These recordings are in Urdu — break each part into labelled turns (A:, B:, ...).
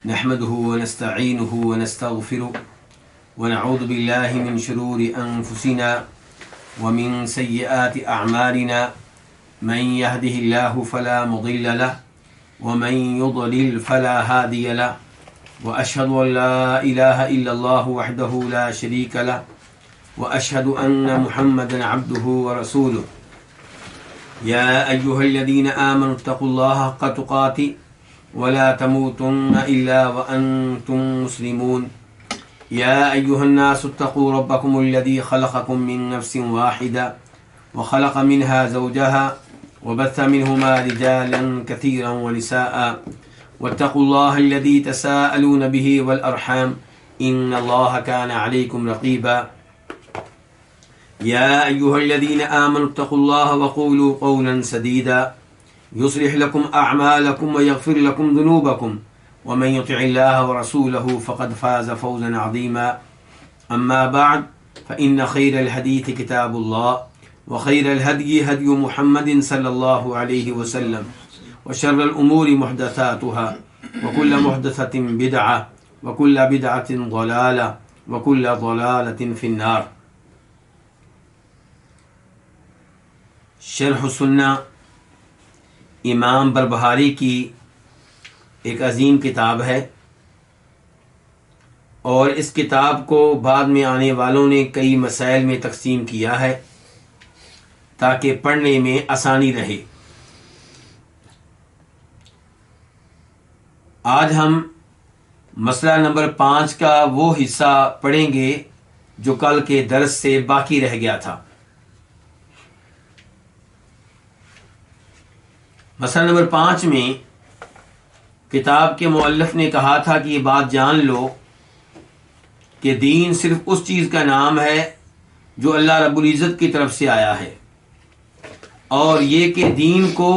A: نحمده ونستعينه ونستغفره ونعوذ بالله من شرور أنفسنا ومن سيئات أعمالنا من يهده الله فلا مضل له ومن يضلل فلا هادي له وأشهد أن لا إله إلا الله وحده لا شريك له وأشهد أن محمدا عبده ورسوله يا أيها الذين آمنوا اتقوا الله حق تقاته ولا تموتن إلا وأنتم مسلمون يا أيها الناس اتقوا ربكم الذي خلقكم من نفس واحدة وخلق منها زوجها وبث منهما رجالا كثيرا ونساء واتقوا الله الذي تساءلون به والأرحام إن الله كان عليكم رقيبا يا أيها الذين آمنوا اتقوا الله وقولوا قولا سديدا يصلح لكم أعمالكم ويغفر لكم ذنوبكم ومن يطع الله ورسوله فقد فاز فوزا عظيما أما بعد فإن خير الحديث كتاب الله وخير الهدي هدي محمد صلى الله عليه وسلم وشر الأمور محدثاتها وكل محدثة بدعة وكل بدعة ضلالة وكل ضلالة في النار. شرح السنہ امام بربہاری کی ایک عظیم کتاب ہے، اور اس کتاب کو بعد میں آنے والوں نے کئی مسائل میں تقسیم کیا ہے تاکہ پڑھنے میں آسانی رہے. آج ہم مسئلہ نمبر 5 کا وہ حصہ پڑھیں گے جو کل کے درس سے باقی رہ گیا تھا. مسئلہ نمبر 5 میں کتاب کے مؤلف نے کہا تھا کہ یہ بات جان لو کہ دین صرف اس چیز کا نام ہے جو اللہ رب العزت کی طرف سے آیا ہے، اور یہ کہ دین کو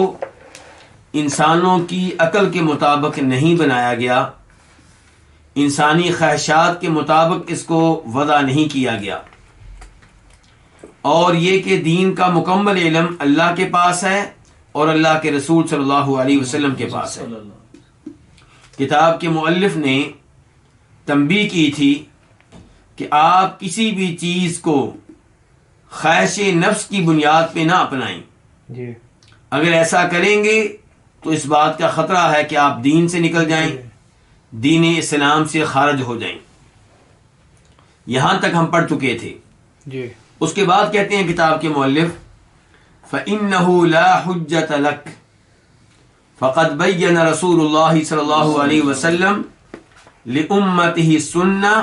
A: انسانوں کی عقل کے مطابق نہیں بنایا گیا، انسانی خواہشات کے مطابق اس کو وضع نہیں کیا گیا، اور یہ کہ دین کا مکمل علم اللہ کے پاس ہے اور اللہ کے رسول صلی اللہ علیہ وسلم کے پاس ہے. کتاب کے مؤلف نے تنبیہ کی تھی کہ آپ کسی بھی چیز کو خواہش نفس کی بنیاد پہ نہ اپنائیں. اگر ایسا کریں گے تو اس بات کا خطرہ ہے کہ آپ دین سے نکل جائیں، دین اسلام سے خارج ہو جائیں. یہاں تک ہم پڑھ چکے تھے. اس کے بعد کہتے ہیں کتاب کے مؤلف فَإِنَّهُ لَا حُجَّةَ لَكَ فَقَدْ بَيَّنَ رسول اللہ صلی اللہ علیہ وسلم لِأُمَّتِهِ السُّنَّةَ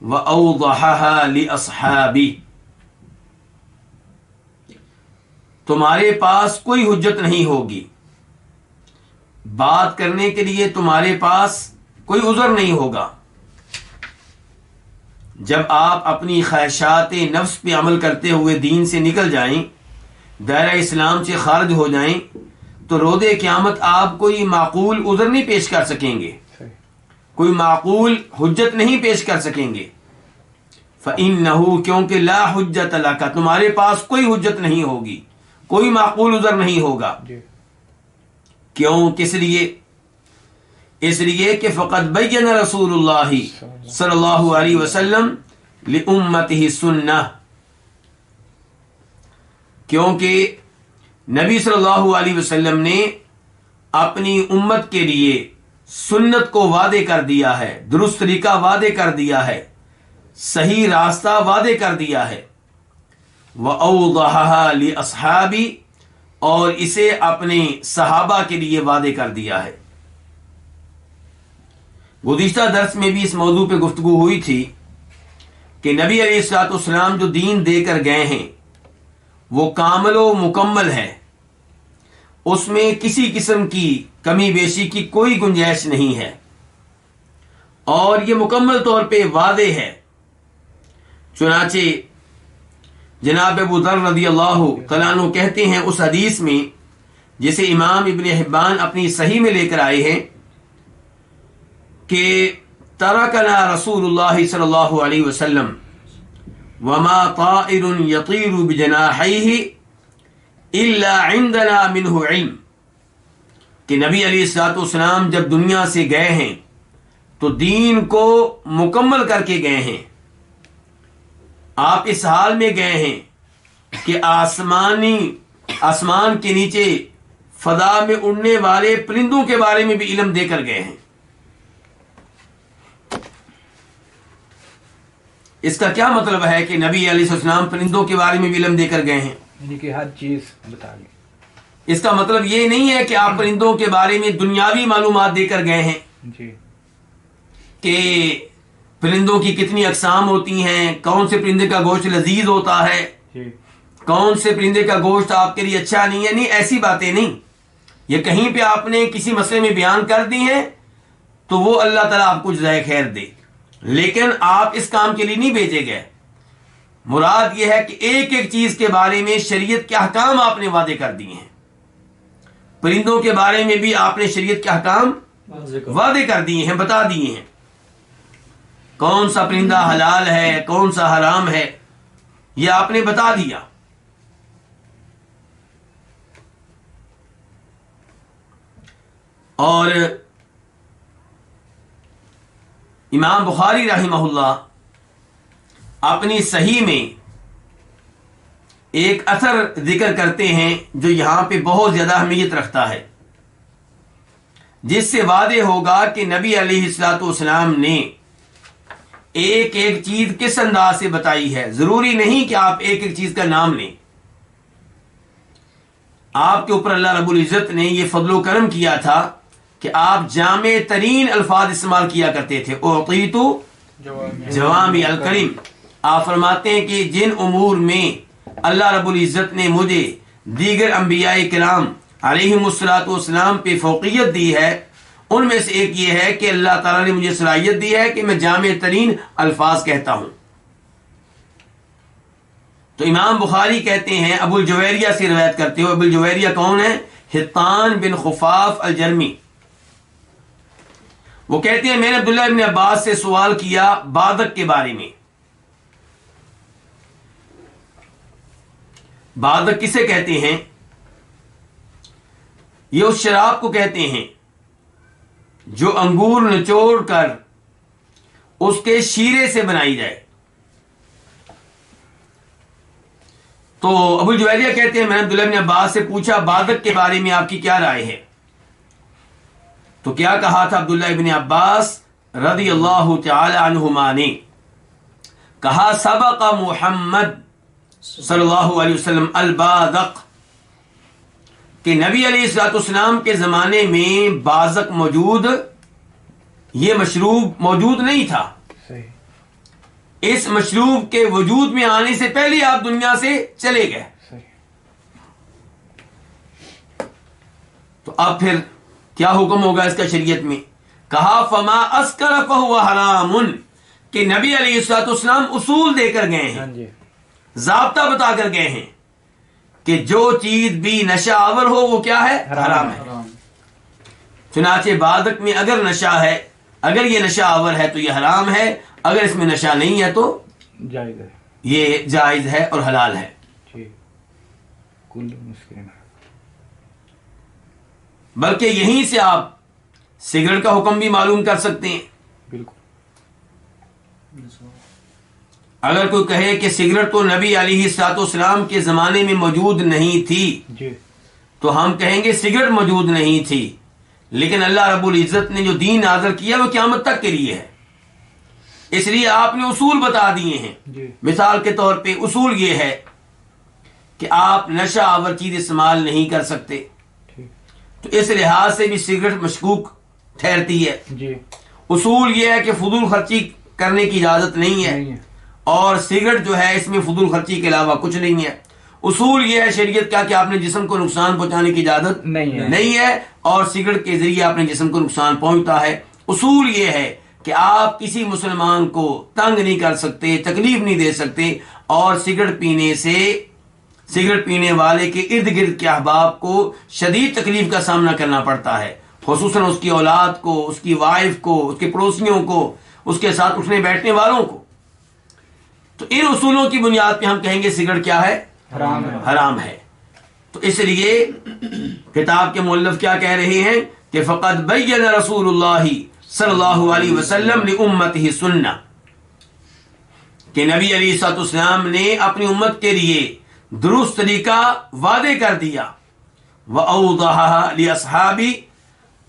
A: وَأَوْضَحَهَا لِأَصْحَابِهِ. تمہارے پاس کوئی حجت نہیں ہوگی، بات کرنے کے لیے تمہارے پاس کوئی عذر نہیں ہوگا. جب آپ اپنی خواہشات نفس پہ عمل کرتے ہوئے دین سے نکل جائیں، دائرہ اسلام سے خارج ہو جائیں، تو روز قیامت آپ کوئی معقول عذر نہیں پیش کر سکیں گے، کوئی معقول حجت نہیں پیش کر سکیں گے. فَإِنَّهُ کیونکہ لا حجت لَكَ تمہارے پاس کوئی حجت نہیں ہوگی، کوئی معقول عذر نہیں ہوگا. کیوں؟ کس لیے؟ اس لیے کہ فقد بین رسول اللہ صلی اللہ علیہ وسلم لأمتہ السنہ، کیونکہ نبی صلی اللہ علیہ وسلم نے اپنی امت کے لیے سنت کو واضح کر دیا ہے، درست طریقہ واضح کر دیا ہے، صحیح راستہ واضح کر دیا ہے. وَأَوْضَحَهَا لِأَصْحَابِهِ اور اسے اپنے صحابہ کے لیے واضح کر دیا ہے. گزشتہ درس میں بھی اس موضوع پہ گفتگو ہوئی تھی کہ نبی علیہ الصلوۃ والسلام جو دین دے کر گئے ہیں وہ کامل و مکمل ہے، اس میں کسی قسم کی کمی بیشی کی کوئی گنجائش نہیں ہے، اور یہ مکمل طور پہ واضح ہے. چنانچہ جناب ابو ذر رضی اللہ تعالیٰ عنہ کہتے ہیں اس حدیث میں جسے امام ابن حبان اپنی صحیح میں لے کر آئے ہیں کہ ترکنا رسول اللہ صلی اللہ علیہ وسلم وما طائر يطير بجناحيه الا عندنا منه علم، کہ نبی علیہ الصلوۃ والسلام جب دنیا سے گئے ہیں تو دین کو مکمل کر کے گئے ہیں. آپ اس حال میں گئے ہیں کہ آسمان کے نیچے فضا میں اڑنے والے پرندوں کے بارے میں بھی علم دے کر گئے ہیں. اس کا کیا مطلب ہے کہ نبی علیہ السلام پرندوں کے بارے میں بھی علم دے کر گئے ہیں؟
B: یعنی کہ ہر چیز بتا دیں.
A: اس کا مطلب یہ نہیں ہے کہ آپ پرندوں کے بارے میں دنیاوی معلومات دے کر گئے ہیں
B: جی
A: کہ پرندوں کی کتنی اقسام ہوتی ہیں، کون سے پرندے کا گوشت لذیذ ہوتا ہے،
B: جی
A: کون سے پرندے کا گوشت آپ کے لیے اچھا نہیں ہے. نہیں، ایسی باتیں نہیں. یہ کہیں پہ آپ نے کسی مسئلے میں بیان کر دی ہیں تو وہ اللہ تعالیٰ آپ کو جزائے خیر دے، لیکن آپ اس کام کے لیے نہیں بھیجے گئے. مراد یہ ہے کہ ایک ایک چیز کے بارے میں شریعت کے احکام آپ نے وعدے کر دیے ہیں. پرندوں کے بارے میں بھی آپ نے شریعت کے احکام وعدے کر دیے ہیں، بتا دیے ہیں کون سا پرندہ حلال ہے، کون سا حرام ہے، یہ آپ نے بتا دیا. اور امام بخاری رحمہ اللہ اپنی صحیح میں ایک اثر ذکر کرتے ہیں جو یہاں پہ بہت زیادہ اہمیت رکھتا ہے، جس سے واضح ہوگا کہ نبی علیہ الصلوۃ والسلام نے ایک ایک چیز کس انداز سے بتائی ہے. ضروری نہیں کہ آپ ایک ایک چیز کا نام لیں. آپ کے اوپر اللہ رب العزت نے یہ فضل و کرم کیا تھا کہ آپ جامع ترین الفاظ استعمال کیا کرتے تھے. اعطیت جوامع الکلم. آپ فرماتے ہیں کہ جن امور میں اللہ رب العزت نے مجھے دیگر انبیاء کرام علیہم الصلوۃ والسلام پہ فوقیت دی ہے، ان میں سے ایک یہ ہے کہ اللہ تعالیٰ نے مجھے صلاحیت دی ہے کہ میں جامع ترین الفاظ کہتا ہوں. تو امام بخاری کہتے ہیں، ابو الجویریہ سے روایت کرتے ہو. ابو الجویریہ کون ہے؟ حطان بن خفاف الجرمی. وہ کہتے ہیں میں نے عبداللہ ابن عباس سے سوال کیا بادق کے بارے میں. بادق کسے کہتے ہیں؟ یہ اس شراب کو کہتے ہیں جو انگور نچوڑ کر اس کے شیرے سے بنائی جائے. تو ابو الجویریہ کہتے ہیں میں نے عبداللہ بن عباس سے پوچھا بادق کے بارے میں آپ کی کیا رائے ہے؟ تو کیا کہا تھا عبداللہ بن عباس رضی اللہ تعالی عنہما نے؟ کہا سبق محمد صلی اللہ علیہ وسلم البادق، کہ نبی علیہ الصلوۃ والسلام کے زمانے میں بازق موجود، یہ مشروب موجود نہیں تھا.
B: صحیح.
A: اس مشروب کے وجود میں آنے سے پہلے آپ دنیا سے چلے گئے.
B: صحیح.
A: تو اب پھر کیا حکم ہوگا اس کا شریعت میں؟ کہا فما اسکر فہو حرام، کہ نبی علیہ الصلوۃ والسلام اصول دے کر گئے ہیں،
B: ہاں جی.
A: ضابطہ بتا کر گئے ہیں کہ جو چیز بھی نشہ آور ہو وہ کیا ہے؟ حرام ہے. چنانچہ بادق میں اگر نشہ ہے، اگر یہ نشہ آور ہے تو یہ حرام ہے، اگر اس میں نشہ نہیں ہے تو
B: جائز ہے،
A: یہ جائز ہے اور حلال ہے.
B: جی. کل مسکین.
A: بلکہ یہیں سے آپ سگریٹ کا حکم بھی معلوم کر سکتے ہیں.
B: بالکل.
A: اگر کوئی کہے کہ سگریٹ تو نبی علیہ الصلوۃ والسلام کے زمانے میں موجود نہیں تھی،
B: جی.
A: تو ہم کہیں گے سگریٹ موجود نہیں تھی، لیکن اللہ رب العزت نے جو دین نازل کیا وہ قیامت تک کے لیے ہے. اس لیے آپ نے اصول بتا دیے ہیں.
B: جی.
A: مثال کے طور پہ اصول یہ ہے کہ آپ نشہ آور چیز استعمال نہیں کر سکتے.
B: ٹھیک.
A: تو اس لحاظ سے بھی سگریٹ مشکوک ٹھہرتی ہے.
B: جی.
A: اصول یہ ہے کہ فضول خرچی کرنے کی اجازت نہیں ہے،
B: نہیں ہے.
A: اور سگریٹ جو ہے اس میں فضول خرچی کے علاوہ کچھ نہیں ہے. اصول یہ ہے شریعت کا کہ آپ نے جسم کو نقصان پہنچانے کی اجازت نہیں ہے، اور سگریٹ کے ذریعے آپ نے جسم کو نقصان پہنچتا ہے. اصول یہ ہے کہ آپ کسی مسلمان کو تنگ نہیں کر سکتے، تکلیف نہیں دے سکتے، اور سگریٹ پینے سے سگریٹ پینے والے کے ارد گرد کے احباب کو شدید تکلیف کا سامنا کرنا پڑتا ہے، خصوصاً اس کی اولاد کو، اس کی وائف کو، اس کے پڑوسیوں کو، اس کے ساتھ اٹھنے بیٹھنے والوں کو. تو ان اصولوں کی بنیاد پہ ہم کہیں گے سگریٹ کیا ہے؟ حرام ہے. تو اس لیے کتاب کے مؤلف کیا کہہ رہے ہیں کہ فقط بین رسول اللہ صلی اللہ علیہ وسلم لامتہ سنہ، کہ نبی علیہ الصلوۃ والسلام نے اپنی امت کے لیے درست طریقہ وعدے کر دیا، وَأَوْضَحَهَا لِأَصْحَابِهِ،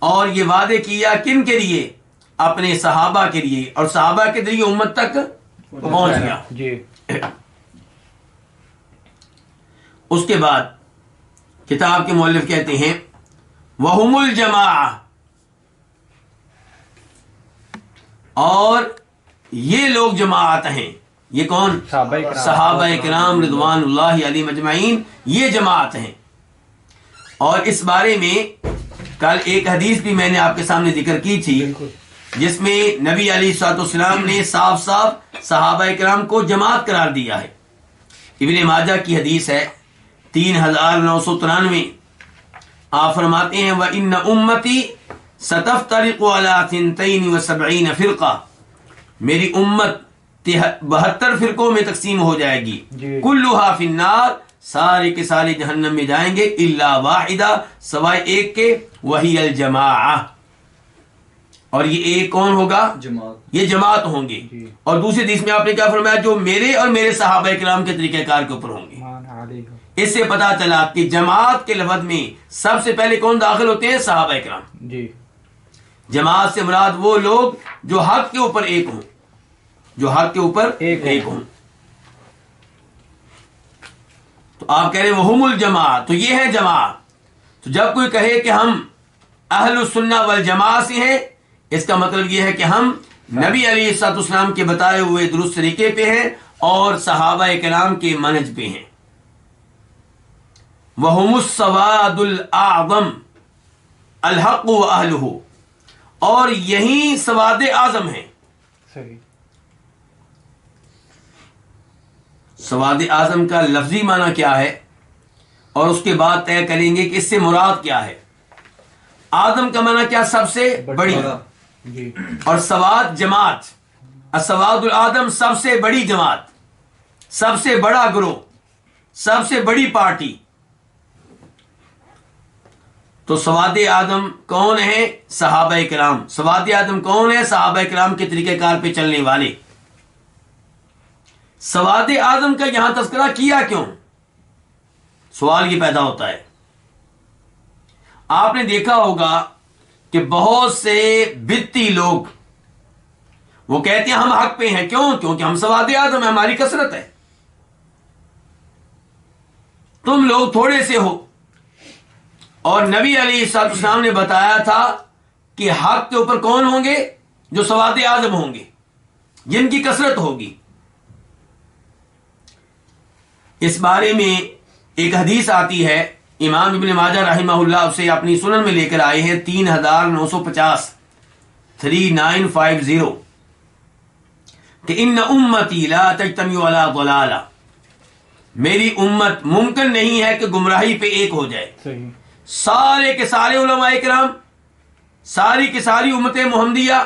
A: اور یہ وعدے کیا کن کے لیے؟ اپنے صحابہ کے لیے، اور صحابہ کے ذریعے امت تک پہنچ گیا
B: جی۔
A: اس کے بعد کتاب کے مؤلف کہتے ہیں وَهُمُ الْجَمَاعَةُ، اور یہ لوگ جماعت ہیں، یہ کون؟ صحابہ کرام رضوان اللہ علیہم اجمعین، یہ جماعت ہیں۔ اور اس بارے میں کل ایک حدیث بھی میں نے آپ کے سامنے ذکر کی تھی، جس میں نبی علیہ الصلوۃ والسلام نے صاف صاف صحابہ کرام کو جماعت قرار دیا ہے۔ ابن ماجہ کی حدیث ہے 3993، آپ فرماتے ہیں وَإِنَّ أُمَّتِي سَتَفْتَرِقُ عَلَىٰ 72 فرقہ، میری امت 72 فرقوں میں تقسیم ہو جائے گی، کلھا فی النار، سارے کے سارے جہنم میں جائیں گے، الا واحدہ، سوائے ایک کے، وہی الجماعہ، اور یہ ایک کون ہوگا؟ جماعت، یہ جماعت ہوں گے۔ اور دوسری حدیث میں آپ نے کیا فرمایا؟ جو میرے اور میرے صحابہ کرام کے طریقہ کار کے اوپر ہوں گے۔ اس سے پتا چلا کہ جماعت کے لفظ میں سب سے پہلے کون داخل ہوتے ہیں؟ صحابہ کرام۔
B: جی۔
A: جماعت سے مراد وہ لوگ جو حق کے اوپر ایک ہوں، جو حق کے اوپر ایک ہوں۔ تو آپ کہہ رہے ہیں وہم الجماعت، تو یہ ہے جماعت۔ تو جب کوئی کہے کہ ہم اہل السنہ والجماعہ سے ہیں، اس کا مطلب یہ ہے کہ ہم نبی علیہ الصلوۃ والسلام کے بتائے ہوئے درست طریقے پہ ہیں اور صحابہ کرام کے منہج پہ ہیں۔ وہم السواد الاعظم الحق واہلہ، اور یہی سواد اعظم ہے۔
B: صحیح۔
A: سواد اعظم کا لفظی معنی کیا ہے، اور اس کے بعد طے کریں گے کہ اس سے مراد کیا ہے۔ اعظم کا معنی کیا؟ سب سے بڑی، اور سواد جماعت، السواد الاعظم سب سے بڑی جماعت، سب سے بڑا گروہ، سب سے بڑی پارٹی۔ تو سواد اعظم کون ہے؟ صحابہ کرام۔ سواد اعظم کون ہے؟ صحابہ کرام کے طریقہ کار پہ چلنے والے۔ سواد اعظم کا یہاں تذکرہ کیا کیوں؟ سوال یہ پیدا ہوتا ہے۔ آپ نے دیکھا ہوگا کہ بہت سے بدتی لوگ وہ کہتے ہیں ہم حق پہ ہیں، کیوں؟ کیونکہ ہم سواد اعظم ہیں، ہماری کثرت ہے۔ تم لوگ تھوڑے سے ہو، اور نبی علیہ الصلوۃ والسلام نے بتایا تھا کہ حق کے اوپر کون ہوں گے؟ جو سواد اعظم ہوں گے، جن کی کثرت ہوگی۔ اس بارے میں ایک حدیث آتی ہے، امام ابن ماجہ رحمہ اللہ اسے اپنی سنن میں لے کر آئے ہیں 3950 3950، کہ ان امتی لا تجتمع علی ضلالہ، میری امت ممکن نہیں ہے کہ گمراہی پہ ایک ہو جائے۔
B: صحیح۔
A: سارے کے سارے علماء کرام، ساری کی ساری امت محمدیہ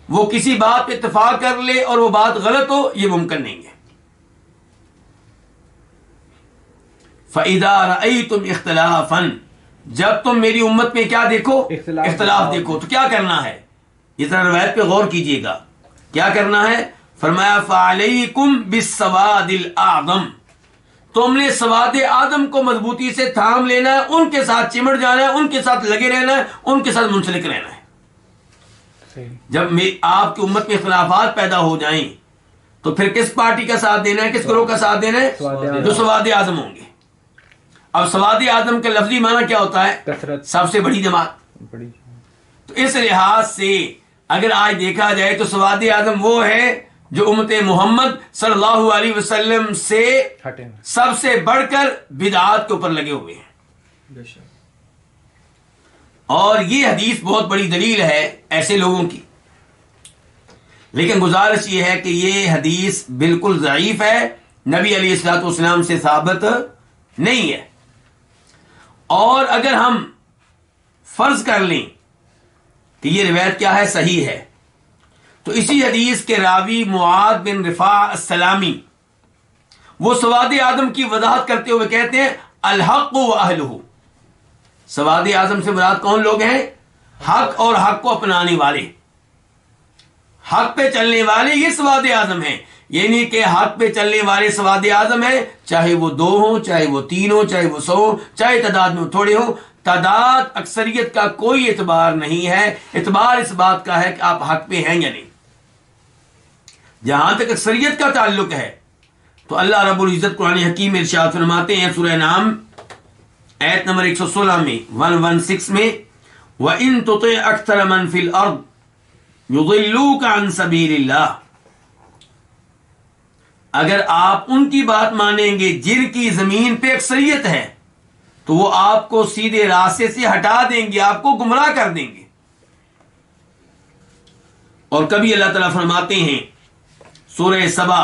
A: وہ کسی بات پہ اتفاق کر لے اور وہ بات غلط ہو، یہ ممکن نہیں ہے۔ فَإِذَا رَأَيْتُمْ اخْتِلَافًا، جب تم میری امت میں کیا دیکھو؟ اختلاف دیکھو، تو کیا کرنا ہے؟ یہ ذرا روایت پہ غور کیجئے گا، کیا کرنا ہے؟ فرمایا فَعَلَيْكُمْ بِالسَّوَادِ الْأَعْظَمِ، تم نے سواد اعظم کو مضبوطی سے تھام لینا ہے، ان کے ساتھ چمٹ جانا ہے، ان کے ساتھ لگے رہنا ہے، ان کے ساتھ منسلک رہنا ہے۔ جب آپ کی امت میں اختلافات پیدا ہو جائیں تو پھر کس پارٹی کا ساتھ دینا ہے، کس گروہ کا ساتھ دینا ہے؟ جو سواد اعظم ہوں گے۔ اب سواد اعظم کا لفظی معنی کیا ہوتا ہے؟
B: کثرت،
A: سب سے بڑی جماعت۔ تو اس لحاظ سے اگر آج دیکھا جائے تو سواد اعظم وہ ہے جو امت محمد صلی اللہ علیہ وسلم سے سب سے بڑھ کر بدعات کے اوپر لگے ہوئے ہیں۔ اور یہ حدیث بہت بڑی دلیل ہے ایسے لوگوں کی، لیکن گزارش یہ ہے کہ یہ حدیث بالکل ضعیف ہے، نبی علیہ الصلوۃ والسلام سے ثابت نہیں ہے۔ اور اگر ہم فرض کر لیں کہ یہ روایت کیا ہے؟ صحیح ہے، تو اسی حدیث کے راوی معاذ بن رفاع السلامی وہ سواد اعظم کی وضاحت کرتے ہوئے کہتے ہیں الحق و اہلہ، سواد اعظم سے مراد کون لوگ ہیں؟ حق اور حق کو اپنانے والے، حق پہ چلنے والے، یہ سواد اعظم ہیں. یعنی کہ حق پہ چلنے والے سواد اعظم ہیں، چاہے وہ 2 ہوں، چاہے وہ 3 ہوں، چاہے وہ 100 ہوں، چاہے تعداد میں تھوڑے ہوں. تعداد اکثریت کا کوئی اعتبار نہیں ہے، اعتبار اس بات کا ہے کہ آپ حق پہ ہیں یا نہیں. جہاں تک اکثریت کا تعلق ہے تو اللہ رب العزت قرآن حکیم میں ارشاد فرماتے ہیں سورہ نام آیت نمبر 116 میں 116 میں وَإِن تُطِعْ أَكْثَرَ مَن فِي الْأَرْضِ يُضِلُّوكَ عَن سَبِيلِ اللَّهِ، اگر آپ ان کی بات مانیں گے جن کی زمین پہ اکثریت ہے تو وہ آپ کو سیدھے راستے سے ہٹا دیں گے، آپ کو گمراہ کر دیں گے. اور کبھی اللہ تعالیٰ فرماتے ہیں سورہ سبا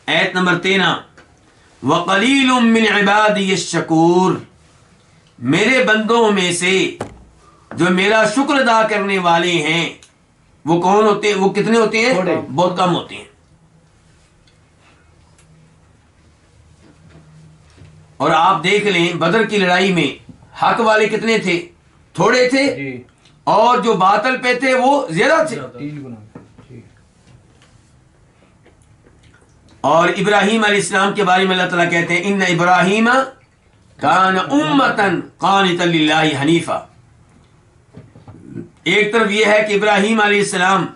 A: آیت نمبر 13 وَقَلِيلٌ مِّنْ عِبَادِيَ الشَّكُورِ، میرے بندوں میں سے جو میرا شکر ادا کرنے والے ہیں وہ کون ہوتے ہیں؟ وہ کتنے ہوتے ہیں؟
B: تھوڑے.
A: بہت کم ہوتے ہیں. اور آپ دیکھ لیں بدر کی لڑائی میں حق والے کتنے تھے؟ تھوڑے تھے،
B: جی
A: اور جو باطل پہ تھے وہ زیادہ تھے.
B: 3 گنا. جی
A: اور ابراہیم علیہ السلام کے بارے میں اللہ تعالیٰ کہتے ہیں ان ابراہیم کان امتن قانتا للہ حنیفا. ایک طرف یہ ہے کہ ابراہیم علیہ السلام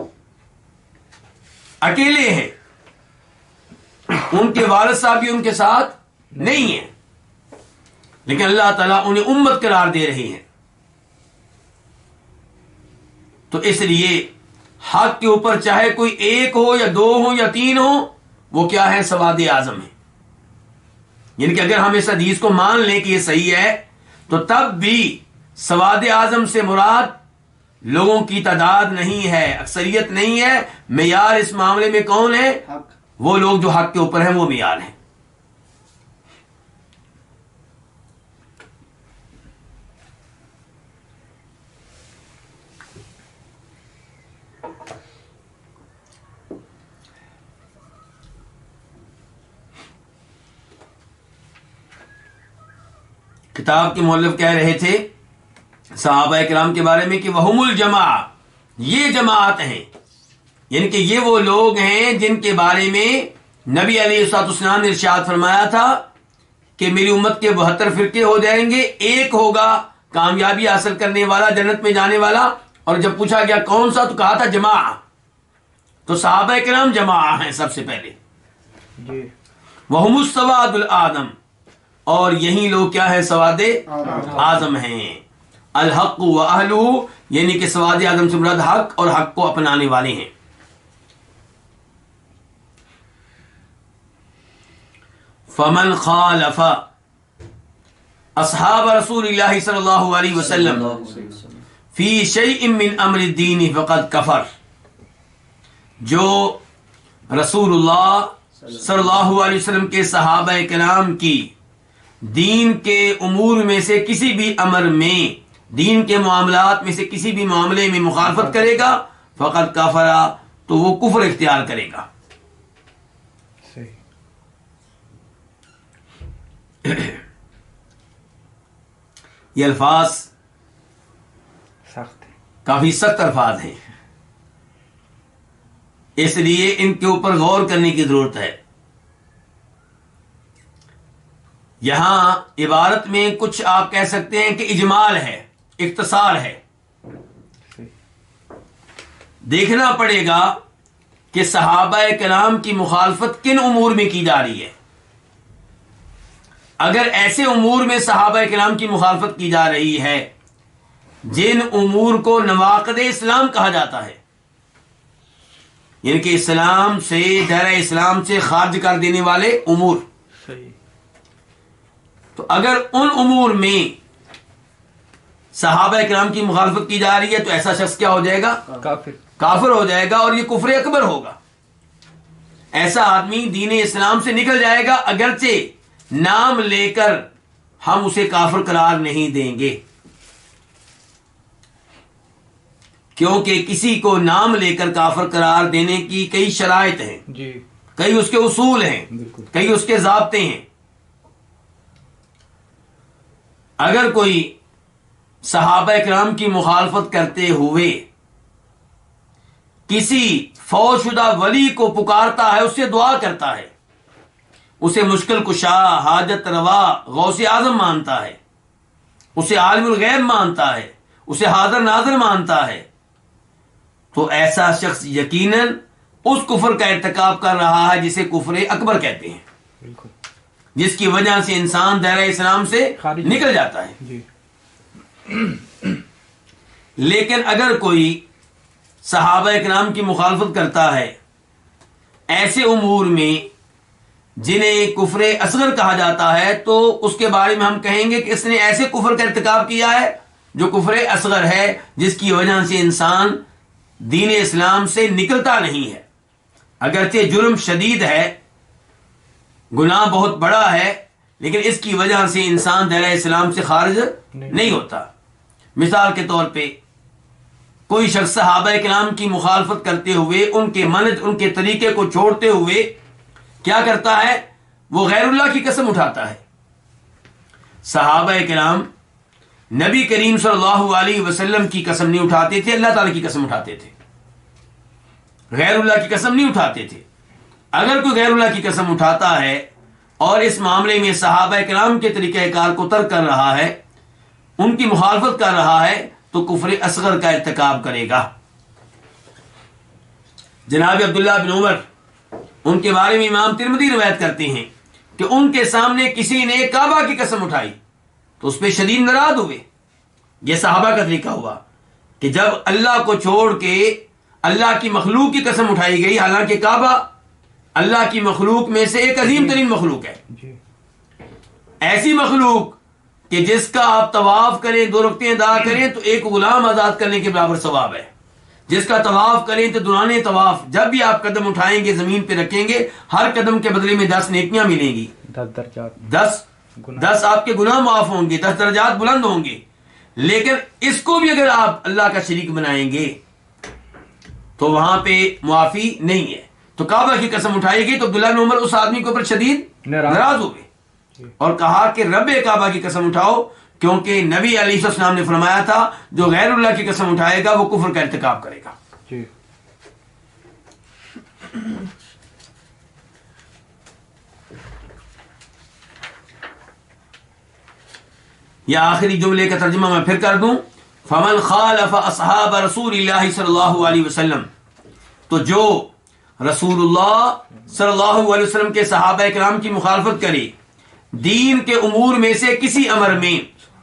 A: اکیلے ہیں، ان کے والد صاحب بھی ان کے ساتھ نہیں ہیں، لیکن اللہ تعالیٰ انہیں امت قرار دے رہے ہیں. تو اس لیے حق کے اوپر چاہے کوئی 1 ہو یا 2 ہو یا 3 ہو، وہ کیا ہے؟ سواد اعظم ہے. یعنی کہ اگر ہم اس حدیث کو مان لیں کہ یہ صحیح ہے تو تب بھی سواد اعظم سے مراد لوگوں کی تعداد نہیں ہے، اکثریت نہیں ہے. معیار اس معاملے میں کون ہے؟
C: حق.
A: وہ لوگ جو حق کے اوپر ہیں وہ معیار ہیں. کتاب کے مؤلف کہہ رہے تھے صحابہ کرام کے بارے میں کہ وہم الجماع، یہ جماعت ہیں، یعنی کہ یہ وہ لوگ ہیں جن کے بارے میں نبی علیہ الصلوۃ والسلام نے ارشاد فرمایا تھا کہ میری امت کے 72 فرقے ہو جائیں گے، ایک ہوگا کامیابی حاصل کرنے والا، جنت میں جانے والا. اور جب پوچھا گیا کون سا تو کہا تھا جماع. تو صحابہ کرام جماع ہیں سب سے پہلے.
B: جی
A: وہم السواد العظم، اور یہی لوگ کیا ہے؟ سواد اعظم ہیں. الحق و اہلہ، یعنی کہ سواد اعظم سے مراد حق اور حق کو اپنانے والے ہیں. فمن خالف اصحاب رسول اللہ صلی اللہ علیہ وسلم فی شیء من امر الدین فقد کفر، جو رسول اللہ صلی اللہ علیہ وسلم کے صحابہ کرام کی دین کے امور میں سے کسی بھی امر میں، دین کے معاملات میں سے کسی بھی معاملے میں مخالفت کرے گا فقط کافرا، تو وہ کفر اختیار کرے گا.
B: صحیح.
A: یہ الفاظ
B: سخت ہے.
A: کافی سخت الفاظ ہیں، اس لیے ان کے اوپر غور کرنے کی ضرورت ہے. یہاں عبارت میں کچھ آپ کہہ سکتے ہیں کہ اجمال ہے، اختصار ہے. دیکھنا پڑے گا کہ صحابہ کرام کی مخالفت کن امور میں کی جا رہی ہے. اگر ایسے امور میں صحابہ کرام کی مخالفت کی جا رہی ہے جن امور کو نواقض اسلام کہا جاتا ہے، یعنی کہ اسلام سے، دائرہ اسلام سے خارج کر دینے والے امور،
B: صحیح.
A: تو اگر ان امور میں صحابہ کرام کی مخالفت کی جا رہی ہے تو ایسا شخص کیا ہو جائے گا؟
B: کافر.
A: کافر ہو جائے گا، اور یہ کفر اکبر ہوگا. ایسا آدمی دین اسلام سے نکل جائے گا، اگرچہ نام لے کر ہم اسے کافر قرار نہیں دیں گے، کیونکہ کسی کو نام لے کر کافر قرار دینے کی کئی شرائط ہیں،
B: جی
A: کئی اس کے اصول ہیں،
B: بالکل.
A: کئی اس کے ضابطے ہیں. اگر کوئی صحابہ کرام کی مخالفت کرتے ہوئے کسی فوت شدہ ولی کو پکارتا ہے، اس سے دعا کرتا ہے، اسے مشکل کشا، حاجت روا، غوث اعظم مانتا ہے، اسے عالم الغیب مانتا ہے، اسے حاضر ناظر مانتا ہے، تو ایسا شخص یقیناً اس کفر کا ارتکاب کر رہا ہے جسے کفر اکبر کہتے ہیں،
B: بالکل،
A: جس کی وجہ سے انسان دائرہ اسلام سے نکل جاتا ہے۔
B: جی
A: لیکن اگر کوئی صحابہ کرام کی مخالفت کرتا ہے ایسے امور میں جنہیں کفر اصغر کہا جاتا ہے، تو اس کے بارے میں ہم کہیں گے کہ اس نے ایسے کفر کا ارتکاب کیا ہے جو کفر اصغر ہے، جس کی وجہ سے انسان دین اسلام سے نکلتا نہیں ہے۔ اگرچہ جرم شدید ہے، گناہ بہت بڑا ہے، لیکن اس کی وجہ سے انسان دائرہ اسلام سے خارج نہیں ہوتا۔ مثال کے طور پہ کوئی شخص صحابہ کرام کی مخالفت کرتے ہوئے، ان کے منہج، ان کے طریقے کو چھوڑتے ہوئے کیا کرتا ہے؟ وہ غیر اللہ کی قسم اٹھاتا ہے۔ صحابہ کرام نبی کریم صلی اللہ علیہ وسلم کی قسم نہیں اٹھاتے تھے، اللہ تعالی کی قسم اٹھاتے تھے، غیر اللہ کی قسم نہیں اٹھاتے تھے۔ اگر کوئی غیر اللہ کی قسم اٹھاتا ہے اور اس معاملے میں صحابہ کرام کے طریقہ کار کو ترک کر رہا ہے، ان کی مخالفت کر رہا ہے، تو کفر اصغر کا ارتکاب کرے گا۔ جناب عبداللہ بن عمر، ان کے بارے میں امام ترمذی روایت کرتے ہیں کہ ان کے سامنے کسی نے کعبہ کی قسم اٹھائی تو اس پہ شدید ناراض ہوئے۔ یہ صحابہ کا طریقہ ہوا کہ جب اللہ کو چھوڑ کے اللہ کی مخلوق کی قسم اٹھائی گئی، حالانکہ کعبہ اللہ کی مخلوق میں سے ایک عظیم ترین مخلوق ہے،
B: جی
A: ایسی مخلوق کہ جس کا آپ طواف کریں، 2 رکعتیں ادا کریں تو ایک غلام آزاد کرنے کے برابر ثواب ہے، جس کا طواف کریں تو دوران طواف جب بھی آپ قدم اٹھائیں گے، زمین پہ رکھیں گے، ہر قدم کے بدلے میں 10 نیکیاں ملیں گی،
B: 10 درجات
A: 10 آپ کے گناہ معاف ہوں گے، 10 درجات بلند ہوں گے۔ لیکن اس کو بھی اگر آپ اللہ کا شریک بنائیں گے تو وہاں پہ معافی نہیں ہے۔ تو کعبہ کی قسم اٹھائی گئی تو عبداللہ بن عمر اس آدمی کے اوپر شدید ناراض ہو گئے اور کہا کہ رب کعبہ کی قسم اٹھاؤ، کیونکہ نبی علیہ السلام نے فرمایا تھا جو غیر اللہ کی قسم اٹھائے گا وہ کفر کا ارتکاب کرے گا۔
B: جی
A: یا آخری جملے کا ترجمہ میں پھر کر دوں، فمن خالف اصحاب رسول اللہ صلی اللہ علیہ وسلم، تو جو رسول اللہ صلی اللہ علیہ وسلم کے صحابہ کرام کی مخالفت کرے دین کے امور میں سے کسی امر میں،